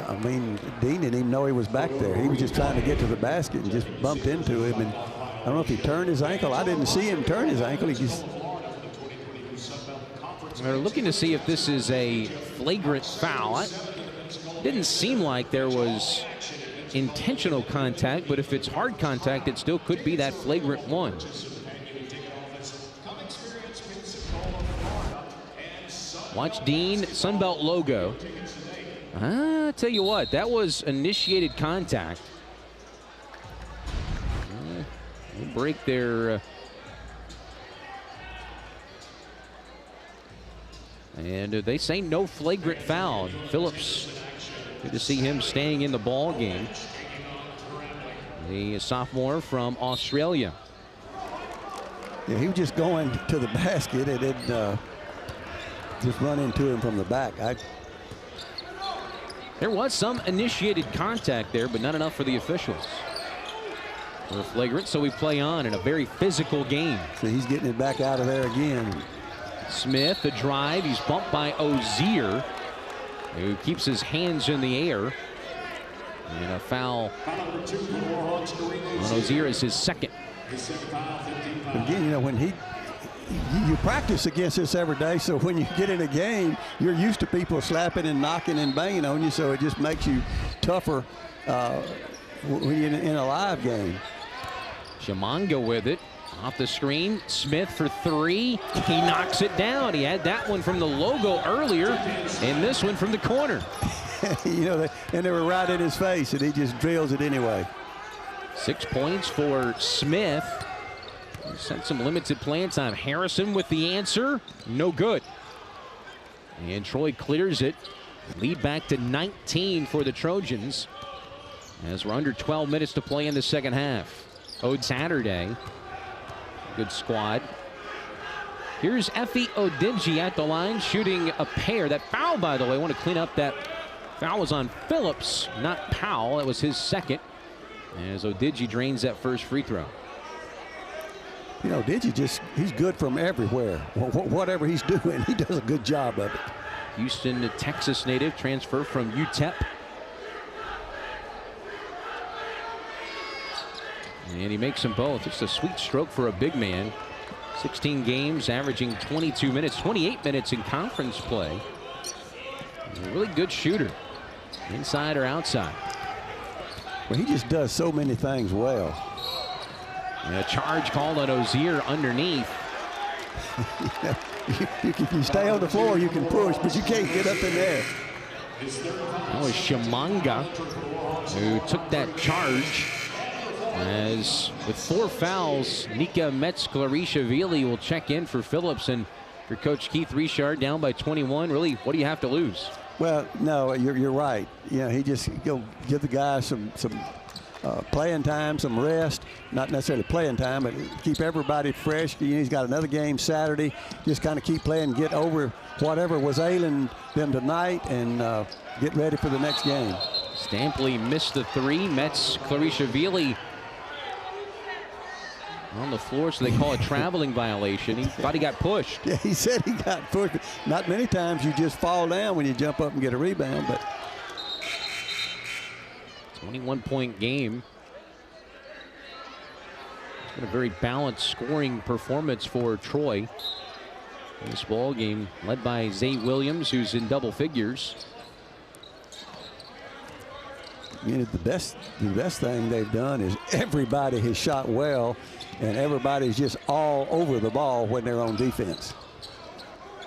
A: I mean, Dean didn't even know he was back there. He was just trying to get to the basket and just bumped into him. And I don't know if he turned his ankle. I didn't see him turn his ankle. He just.
B: They're looking to see if this is a flagrant foul. It didn't seem like there was intentional contact, but if it's hard contact, it still could be that flagrant one. Watch Dean, Sunbelt logo. I tell you what, that was initiated contact. We'll break their and they say no flagrant foul. Phillips, good to see him staying in the ball game. The sophomore from Australia.
A: Yeah, he was just going to the basket and it just run into him from the back.
B: There was some initiated contact there, but not enough for the officials. For a flagrant, so we play on in a very physical game.
A: So he's getting it back out of there again.
B: Smith, the drive. He's bumped by Ozier, who keeps his hands in the air. And a foul on Ozier is his second.
A: Again, you know, when you practice against this every day, so when you get in a game, you're used to people slapping and knocking and banging on you, so it just makes you tougher when you're in a live game.
B: Shamanga with it. Off the screen, Smith for 3. He knocks it down. He had that one from the logo earlier, and this one from the corner.
A: You know, and they were right in his face, and he just drills it anyway.
B: 6 points for Smith. Sent some limited playing time. Harrison with the answer. No good. And Troy clears it. Lead back to 19 for the Trojans as we're under 12 minutes to play in the second half. Ode Saturday. Good squad. Here's Effie Odigi at the line, shooting a pair. That foul, by the way, I want to clean up that foul was on Phillips, not Powell. That was his second, as Odigi drains that first free throw.
A: You know, he's good from everywhere. Whatever he's doing, he does a good job of it.
B: Houston, Texas native, transfer from UTEP. And he makes them both. Just a sweet stroke for a big man. 16 games, averaging 22 minutes, 28 minutes in conference play. He's a really good shooter, inside or outside.
A: Well, he just does so many things well.
B: And a charge called on Ozier underneath.
A: You stay on the floor, you can push, but you can't get up in there.
B: That was Shamanga who took that charge. As with 4 fouls, Nika Metz-Clarishvili will check in for Phillips, and for Coach Keith Richard down by 21. Really, what do you have to lose?
A: Well, no, you're right. You know, he just give the guys some playing time, some rest. Not necessarily playing time, but keep everybody fresh. You know, he's got another game Saturday. Just kind of keep playing, get over whatever was ailing them tonight, and get ready for the next game.
B: Stampley missed the 3. Metz-Clarishvili on the floor, so they call a traveling violation. He thought he got pushed.
A: Yeah, he said he got pushed. Not many times you just fall down when you jump up and get a rebound, but
B: 21-point game. It's been a very balanced scoring performance for Troy. This ball game led by Zay Williams, who's in double figures.
A: You know, the best thing they've done is everybody has shot well, and everybody's just all over the ball when they're on defense.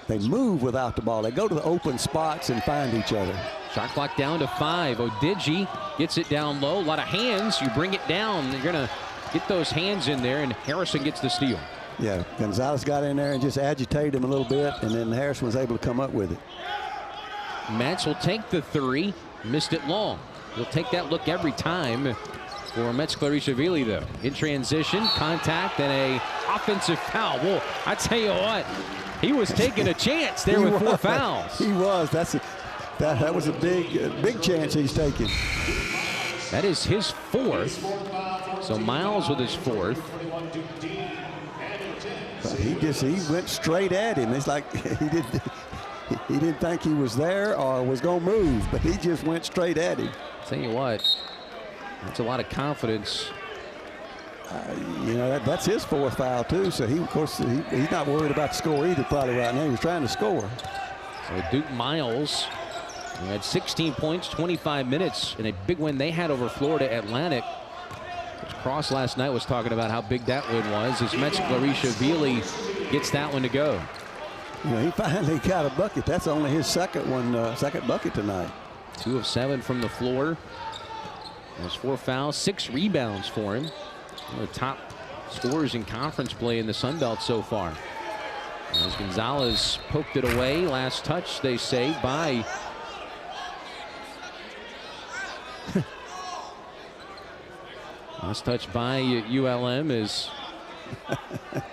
A: They move without the ball. They go to the open spots and find each other.
B: Shot clock down to 5. Odigi gets it down low. A lot of hands. You bring it down. You're going to get those hands in there, and Harrison gets the steal.
A: Yeah, Gonzalez got in there and just agitated him a little bit, and then Harrison was able to come up with it.
B: Metz will take the 3. Missed it long. He'll take that look every time for Metz-Clarishvili, though. In transition, contact, and a offensive foul. Well, I tell you what, he was taking a chance there with 4 fouls.
A: He was. That was a big chance he's taking.
B: That is his 4th. So Miles with his 4th.
A: But he went straight at him. It's like he didn't think he was there or was going to move, but he just went straight at him.
B: Tell you what, that's a lot of confidence.
A: You know, that's his 4th foul too. So of course he's not worried about the score either probably right now. He was trying to score.
B: So Duke Miles, who had 16 points, 25 minutes in a big win they had over Florida Atlantic. Which Cross last night was talking about how big that win was, as Metz-Clarishvili gets that one to go.
A: You know, he finally got a bucket. That's only his second bucket tonight.
B: 2 of 7 from the floor. There's 4 fouls, 6 rebounds for him. One of the top scorers in conference play in the Sun Belt so far. As Gonzalez poked it away, last touch, they say, by last touch by ULM is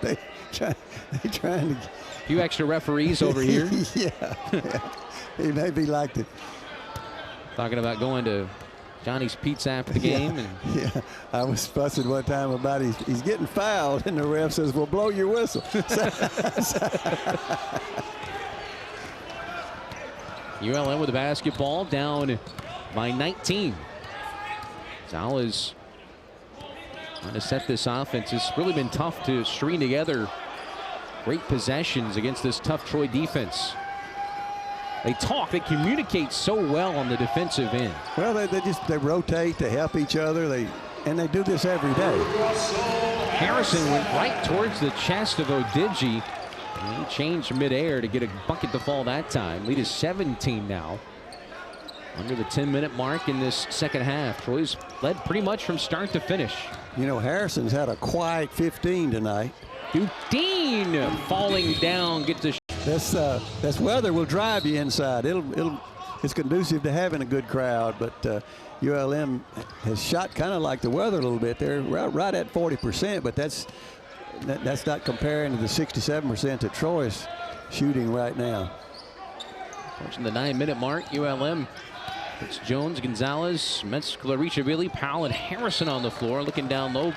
A: they trying to.
B: A few extra referees over here.
A: Yeah. He maybe liked it.
B: Talking about going to Johnny's Pizza after the game.
A: Yeah, I was fussing one time about he's getting fouled, and the ref says, well, blow your whistle.
B: ULM with the basketball, down by 19. Zal is trying to set this offense. It's really been tough to string together great possessions against this tough Troy defense. They communicate so well on the defensive end.
A: Well, they rotate, they help each other, and they do this every day.
B: Harrison went right towards the chest of Odigi. And he changed midair to get a bucket to fall that time. Lead is 17 now. Under the 10-minute mark in this second half. Troy's led pretty much from start to finish.
A: You know, Harrison's had a quiet 15 tonight.
B: Dean falling down, gets the.
A: This weather will drive you inside. It's conducive to having a good crowd, but ULM has shot kind of like the weather a little bit. They're right at 40%, but that's that's not comparing to the 67% that Troy's shooting right now.
B: Approaching the 9-minute mark, ULM. It's Jones, Gonzalez, Metz, Clarichavili, Powell, and Harrison on the floor. Looking down low.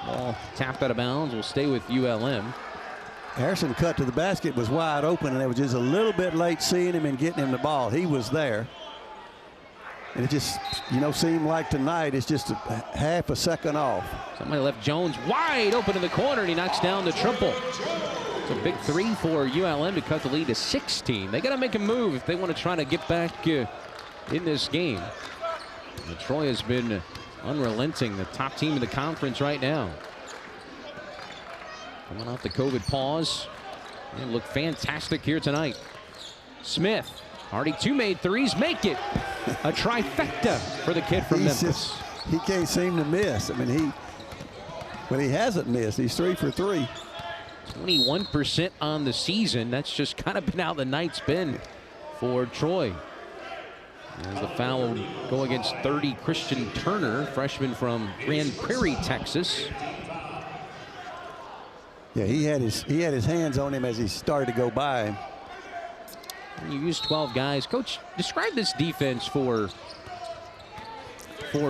B: Ball tapped out of bounds. Will stay with ULM.
A: Harrison cut to the basket, was wide open, and it was just a little bit late seeing him and getting him the ball. He was there. And it just, seemed like tonight it's just half a second off.
B: Somebody left Jones wide open in the corner, and he knocks down the triple. It's a big three for ULM to cut the lead to 16. They got to make a move if they want to try to get back in this game. And Troy has been unrelenting, the top team in the conference right now. Coming off the COVID pause. They look fantastic here tonight. Smith, already 2 made threes, make it. A trifecta for the kid from Memphis.
A: He can't seem to miss. I mean, he hasn't missed. He's 3 for 3.
B: 21% on the season. That's just kind of been how the night's been for Troy. As the foul will go against 30, Christian Turner, freshman from Grand Prairie, Texas.
A: Yeah, he had his hands on him as he started to go by him.
B: You use 12 guys. Coach, describe this defense for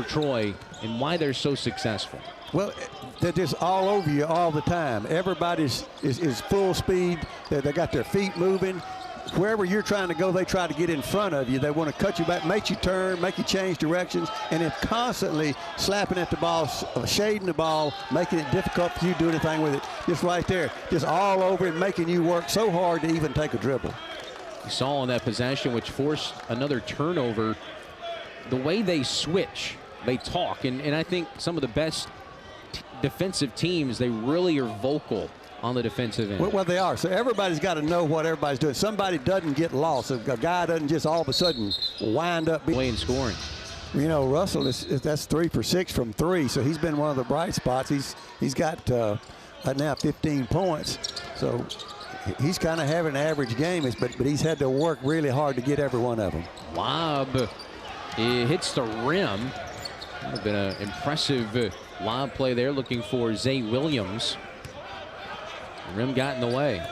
B: Troy and why they're so successful.
A: Well, they're just all over you all the time. Everybody's is full speed. They got their feet moving. Wherever you're trying to go, they try to get in front of you. They want to cut you back, make you turn, make you change directions, and then constantly slapping at the ball, shading the ball, making it difficult for you to do anything with it. Just right there, just all over it, making you work so hard to even take a dribble.
B: You saw on that possession, which forced another turnover, the way they switch, they talk, and I think some of the best defensive teams, they really are vocal on the defensive end.
A: Well, they are. So everybody's got to know what everybody's doing. Somebody doesn't get lost. A guy doesn't just all of a sudden wind up
B: playing scoring.
A: Russell that's 3 for 6 from 3, so he's been one of the bright spots. He's got right now 15 points, so he's kind of having an average game, but he's had to work really hard to get every one of them.
B: Lob, it hits the rim. That would have been an impressive lob play there, looking for Zay Williams. The rim got in the way.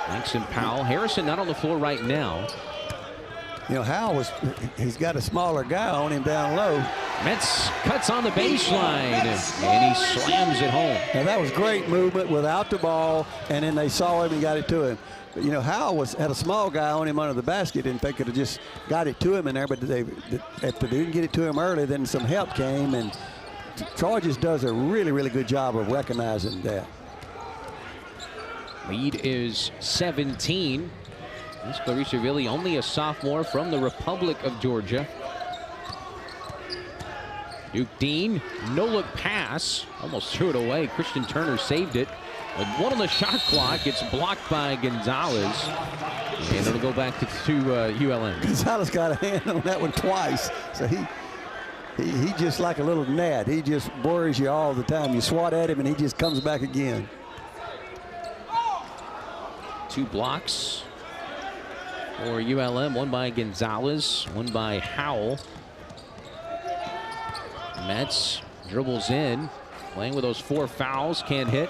B: Langston Powell. Harrison not on the floor right now.
A: Howell he's got a smaller guy on him down low.
B: Metz cuts on the baseline, and he slams it home.
A: Now that was great movement without the ball, and then they saw him and got it to him. But Howell had a small guy on him under the basket, and they could have just got it to him in there, but if they didn't get it to him early, then some help came, and Troy just does a really, really good job of recognizing that.
B: Lead is 17. This Clarichavili, only a sophomore from the Republic of Georgia. Duke Dean, no-look pass. Almost threw it away. Christian Turner saved it. With 1 on the shot clock, it's blocked by Gonzalez. And it'll go back to ULM.
A: Gonzalez got a hand on that one twice. So he just like a little gnat. He just worries you all the time. You swat at him and he just comes back again. 2 blocks for ULM. 1 by Gonzalez, 1 by Howell. Metz dribbles in, playing with those 4 fouls, can't hit.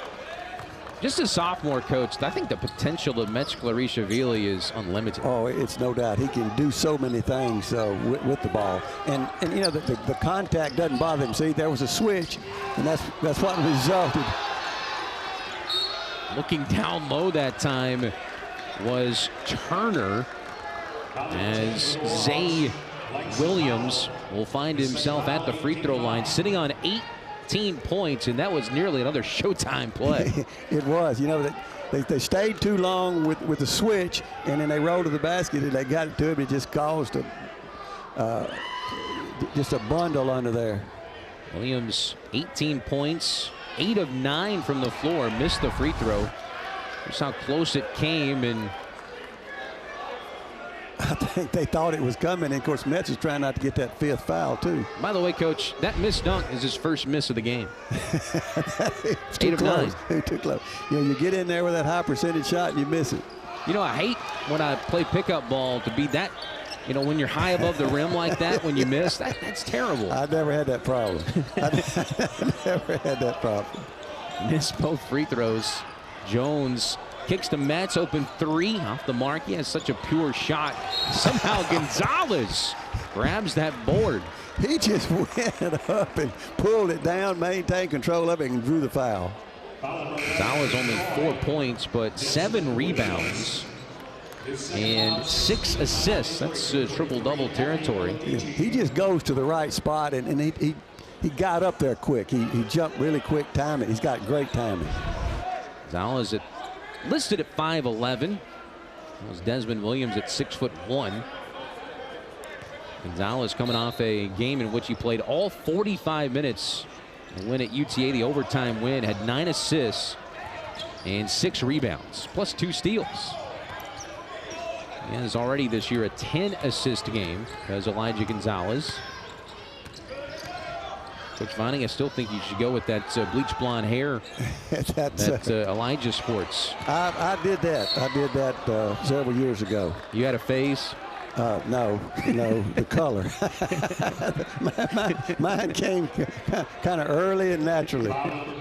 A: Just a sophomore, coach, I think the potential of Metz Clarichavili is unlimited. Oh, it's no doubt. He can do so many things with the ball. And the contact doesn't bother him. See, there was a switch, and that's what resulted. Looking down low that time was Turner, as Zay Williams will find himself at the free throw line, sitting on 18 points, and that was nearly another Showtime play. It was. They stayed too long with the switch, and then they rolled to the basket, and they got it to him. It just caused just a bundle under there. Williams, 18 points, 8 of 9 from the floor, missed the free throw. Just how close it came, and I think they thought it was coming. And of course, Metz is trying not to get that 5th foul too. By the way, coach, that missed dunk is his first miss of the game. 8 of 9. Too close. You get in there with that high percentage shot and you miss it. I hate when I play pickup ball to be that
B: You know, when you're high above the rim like that, when you miss, that's terrible.
A: I never had that problem. I never had that problem.
B: Missed both free throws. Jones kicks to Metz, open three off the mark. He has such a pure shot. Somehow Gonzalez grabs that board.
A: He just went up and pulled it down, maintained control of it, and drew the foul.
B: Gonzalez only 4 points, but 7 rebounds and 6 assists. That's triple-double territory.
A: He just goes to the right spot, and he got up there quick. He jumped really quick timing. He's got great timing.
B: Gonzalez listed at 5'11". That was Desmond Williams at 6'1". Gonzalez coming off a game in which he played all 45 minutes. The win at UTA, the overtime win, had 9 assists and 6 rebounds, plus 2 steals. He has already this year a 10-assist game as Elijah Gonzalez. Coach Vining, I still think you should go with that bleach blonde hair that Elijah sports.
A: I did that. I did that several years ago.
B: You had a phase?
A: No, the color. mine came kind of early and naturally.
B: Heading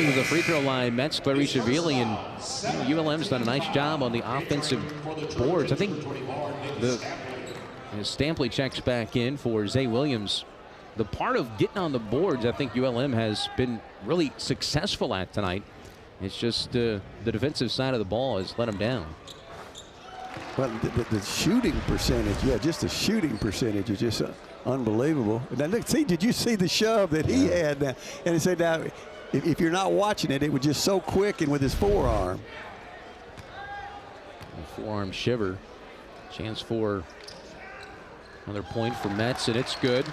B: to the free throw line, Metz, Clarishavili, and ULM's done a nice job on the offensive boards. I think Stampley checks back in for Zay Williams. The part of getting on the boards, I think ULM has been really successful at tonight. It's just the defensive side of the ball has let them down.
A: Well, the shooting percentage, just the shooting percentage is just unbelievable. Now, look, did you see the shove that he had? And he said, now, if you're not watching it, it was just so quick and with his forearm.
B: A forearm shiver. Chance for another point for Metz, and it's good.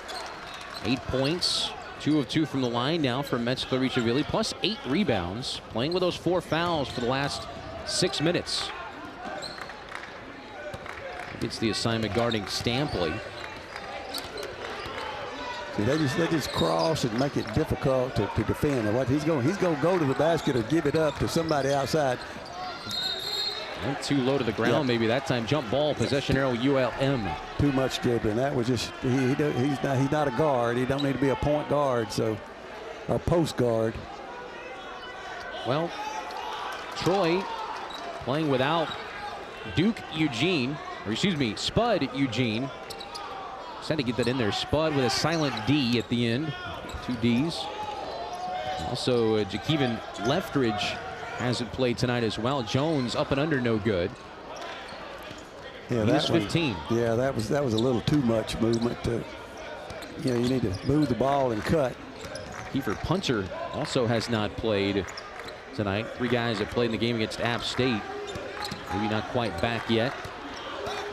B: 8 points, 2 of 2 from the line now for Metz Clarishavili, plus 8 rebounds, playing with those 4 fouls for the last 6 minutes. It's the assignment guarding Stampley.
A: See, they just cross and make it difficult to defend. And what he's going to go to the basket or give it up to somebody outside.
B: Went too low to the ground, maybe that time. Jump ball, possession arrow, ULM.
A: Too much dribbling. That was just he's not a guard. He don't need to be a point guard, so or post guard.
B: Well, Troy playing without Duke Eugene. Or excuse me, Spud Eugene. Just had to get that in there. Spud with a silent D at the end. 2 Ds. Also, Jakeevan Leftridge hasn't played tonight as well. Jones up and under, no good.
A: Yeah,
B: that's 15.
A: Yeah, that was a little too much movement. You need to move the ball and cut.
B: Kiefer Punter also has not played tonight. 3 guys that played in the game against App State. Maybe not quite back yet.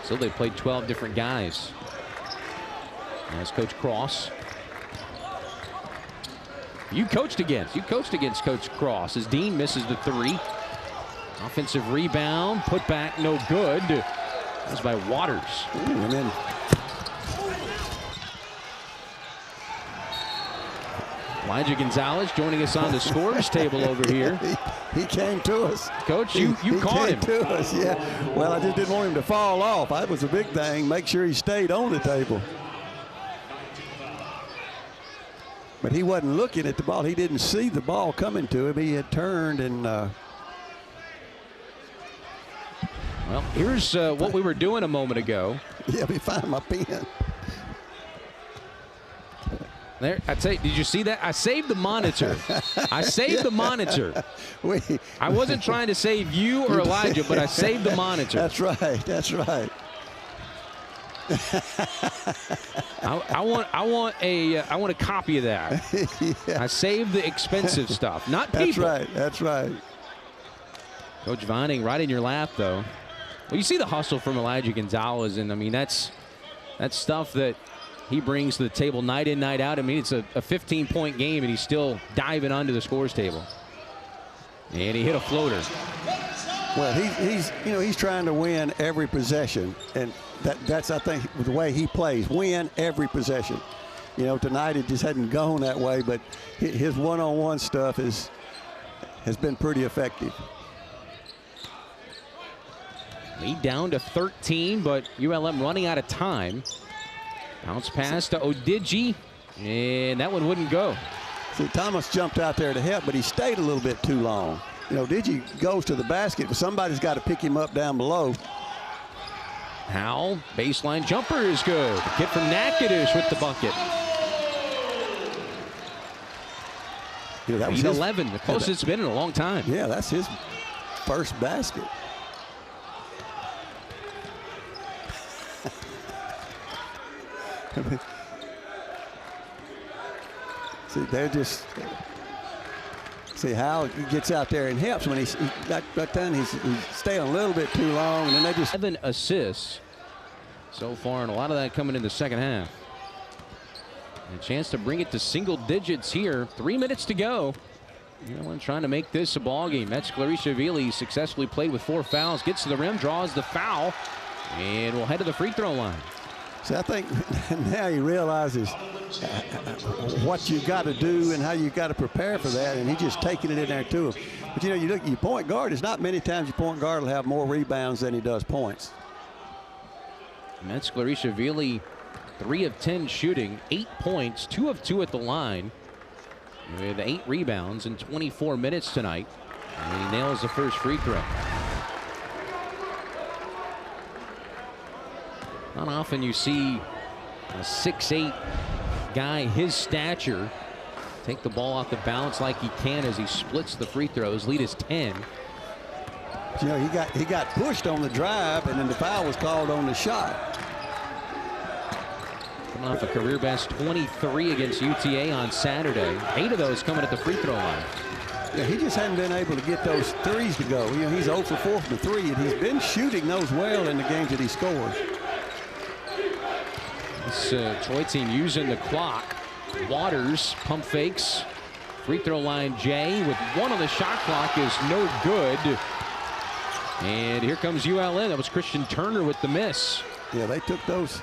B: So they played 12 different guys. That's Coach Cross. You coached against Coach Cross as Dean misses the 3. Offensive rebound, put back, no good. That's by Waters.
A: Ooh, and then
B: Elijah Gonzalez joining us on the scores table over here.
A: He came to us.
B: Coach, you caught him.
A: He came to us, yeah. Well, I just didn't want him to fall off. That was a big thing. Make sure he stayed on the table. But he wasn't looking at the ball. He didn't see the ball coming to him. He had turned and
B: well, here's what we were doing a moment ago.
A: Yeah, let me find my pen.
B: There, I tell you, did you see that? I saved the monitor. I saved the monitor. I wasn't trying to save you or Elijah, but I saved the monitor.
A: That's right. That's right.
B: I want a copy of that.
A: Yeah.
B: I saved the expensive stuff, not people.
A: That's right. That's right.
B: Coach Vining right in your lap, though. Well, you see the hustle from Elijah Gonzalez, and I mean that's stuff that he brings to the table night in, night out. I mean, it's a 15-point game, and he's still diving onto the scores table. And he hit a floater.
A: Well, he's trying to win every possession, and that's I think the way he plays. Win every possession. Tonight it just hadn't gone that way, but his one-on-one stuff has been pretty effective.
B: Lead down to 13, but ULM running out of time. Bounce pass to Odigi, and that one wouldn't go.
A: See, Thomas jumped out there to help, but he stayed a little bit too long. You know, Odigi goes to the basket, but somebody's got to pick him up down below.
B: Howell, baseline jumper is good. The kid from Natchitoches with the bucket.
A: You know, that was
B: Lead
A: his,
B: 11, the closest it's been in a long time.
A: Yeah, that's his first basket. See, they're just. See how he gets out there and helps when he got done. He's staying a little bit too long, and then they just.
B: 7 assists so far, and a lot of that coming in the second half. And a chance to bring it to single digits here. 3 minutes to go. ULM trying to make this a ball game. That's Clarishvili successfully played with 4 fouls. Gets to the rim, draws the foul, and will head to the free throw line.
A: See, I think now he realizes what you got to do and how you got to prepare for that, and he's just taking it in there to him. But you know, you look, your point guard. It's not many times your point guard will have more rebounds than he does points.
B: And that's Clarishvili, 3 of 10 shooting, 8 points, 2 of 2 at the line, with 8 rebounds in 24 minutes tonight. And he nails the first free throw. Not often you see a 6'8" guy his stature take the ball off the bounce like he can as he splits the free throws. Lead is 10.
A: You know, he got pushed on the drive, and then the foul was called on the shot.
B: Coming off a career best 23 against UTA on Saturday. 8 of those coming at the free throw line.
A: Yeah, he just hadn't been able to get those threes to go. You know, he's 0 for 4 from the 3, and he's been shooting those well in the games that he scores.
B: This Troy team using the clock. Waters pump fakes. Free throw line Jay with 1 on the shot clock is no good. And here comes ULM. That was Christian Turner with the miss.
A: Yeah, they took those.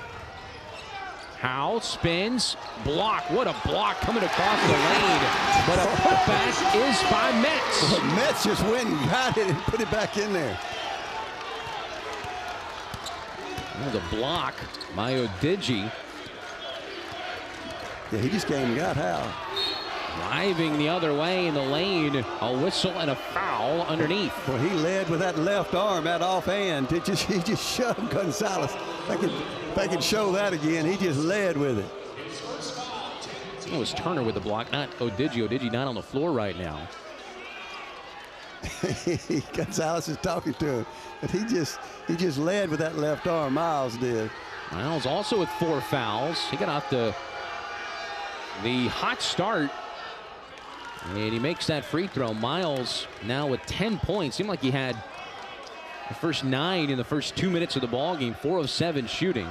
B: Howell spins, block. What a block coming across the lane. But a putback is by Metz.
A: Well, Metz just went and got it and put it back in there.
B: Well, the block by Odigi.
A: Yeah, he just came and got Howell.
B: Driving the other way in the lane. A whistle and a foul underneath.
A: Well, he led with that left arm, that offhand. He just shoved Gonzalez. If I could show that again, he just led with it.
B: It was Turner with the block, not Odigi. Odigi not on the floor right now.
A: Gonzalez is talking to him, but he just led with that left arm. Miles did.
B: Miles also with 4 fouls. He got off the hot start, and he makes that free throw. Miles now with 10 points. Seemed like he had the first 9 in the first 2 minutes of the ball game. 4 of 7 shooting.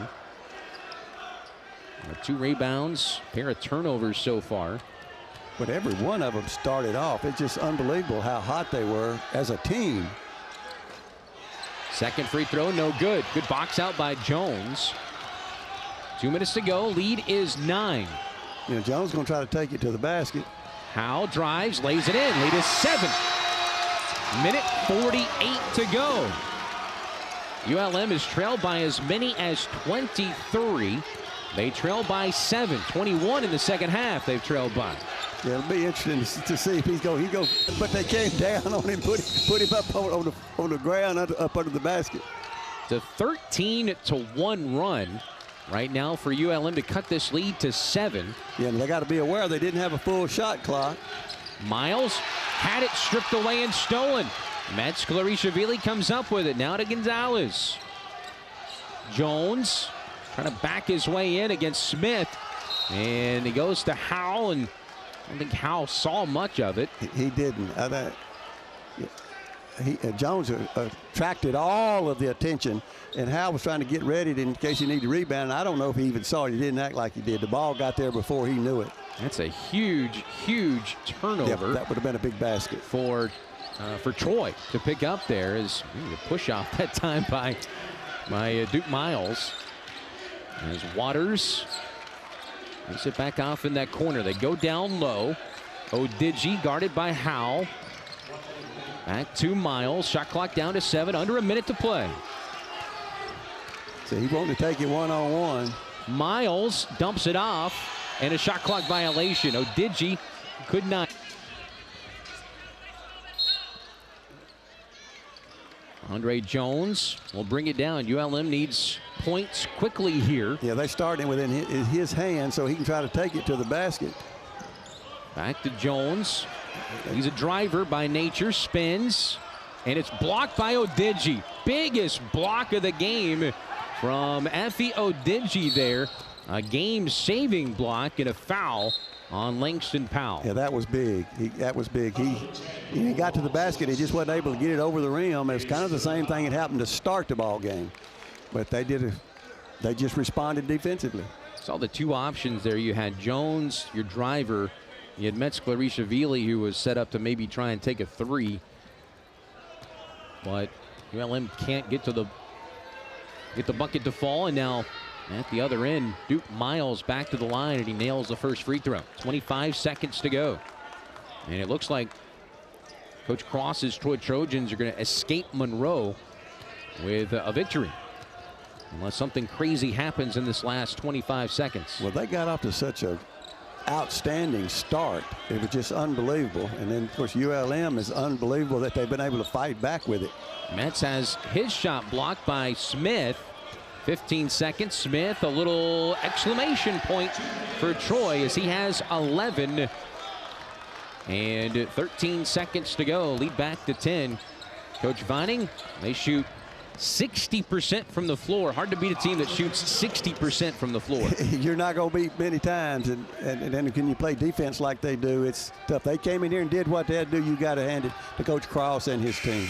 B: 2 rebounds, pair of turnovers so far.
A: But every one of them started off. It's just unbelievable how hot they were as a team.
B: Second free throw, no good. Good box out by Jones. 2 minutes to go. Lead is 9.
A: You know, Jones going to try to take it to the basket.
B: Howell drives, lays it in. Lead is 7. Minute 48 to go. ULM is trailed by as many as 23. They trail by 7. 21 in the second half they've trailed by.
A: Yeah, it'll be interesting to see if he goes. But they came down on him, put him up on the ground, up under the basket.
B: It's a 13-1 run right now for ULM to cut this lead to 7.
A: Yeah, and they got to be aware they didn't have a full shot clock.
B: Miles had it stripped away and stolen. Metz Clarishvili comes up with it. Now to Gonzalez. Jones trying to back his way in against Smith. And he goes to Howell, and I don't think Howell saw much of it.
A: He didn't. Jones attracted all of the attention, and Howell was trying to get ready in case he needed to rebound. And I don't know if he even saw it. He didn't act like he did. The ball got there before he knew it.
B: That's a huge, huge turnover.
A: Yeah, that would have been a big basket
B: for Troy to pick up there. As a push off that time by Duke Miles. As Waters puts it back off in that corner. They go down low. Odigi guarded by Howell. Back to Miles. Shot clock down to 7. Under a minute to play.
A: So he wanted to take it one-on-one.
B: Miles dumps it off, and a shot clock violation. Odigi could not. Andre Jones will bring it down. ULM needs points quickly here.
A: Yeah, they started within his hand so he can try to take it to the basket.
B: Back to Jones. He's a driver by nature, spins, and it's blocked by Odigi. Biggest block of the game from Efe Odigi there. A game-saving block and a foul on Langston Powell.
A: Yeah, that was big. That was big. He got to the basket. He just wasn't able to get it over the rim. It was kind of the same thing that happened to start the ball game. But they just responded defensively.
B: Saw the two options there. You had Jones, your driver. You had Metzler-Ishavili, who was set up to maybe try and take a three. But ULM can't get the bucket to fall, and now at the other end, Duke Miles back to the line, and he nails the first free throw. 25 seconds to go. And it looks like Coach Cross's Troy Trojans are going to escape Monroe with a victory, unless something crazy happens in this last 25 seconds.
A: Well, they got off to such a outstanding start. It was just unbelievable. And then, of course, ULM is unbelievable that they've been able to fight back with it.
B: Metz has his shot blocked by Smith. 15 seconds. Smith, a little exclamation point for Troy as he has 11. And 13 seconds to go. Lead back to 10. Coach Vining, they shoot 60% from the floor. Hard to beat a team that shoots 60% from the floor.
A: You're not going to beat many times. And then when you play defense like they do, it's tough. They came in here and did what they had to do. You got to hand it to Coach Cross and his team.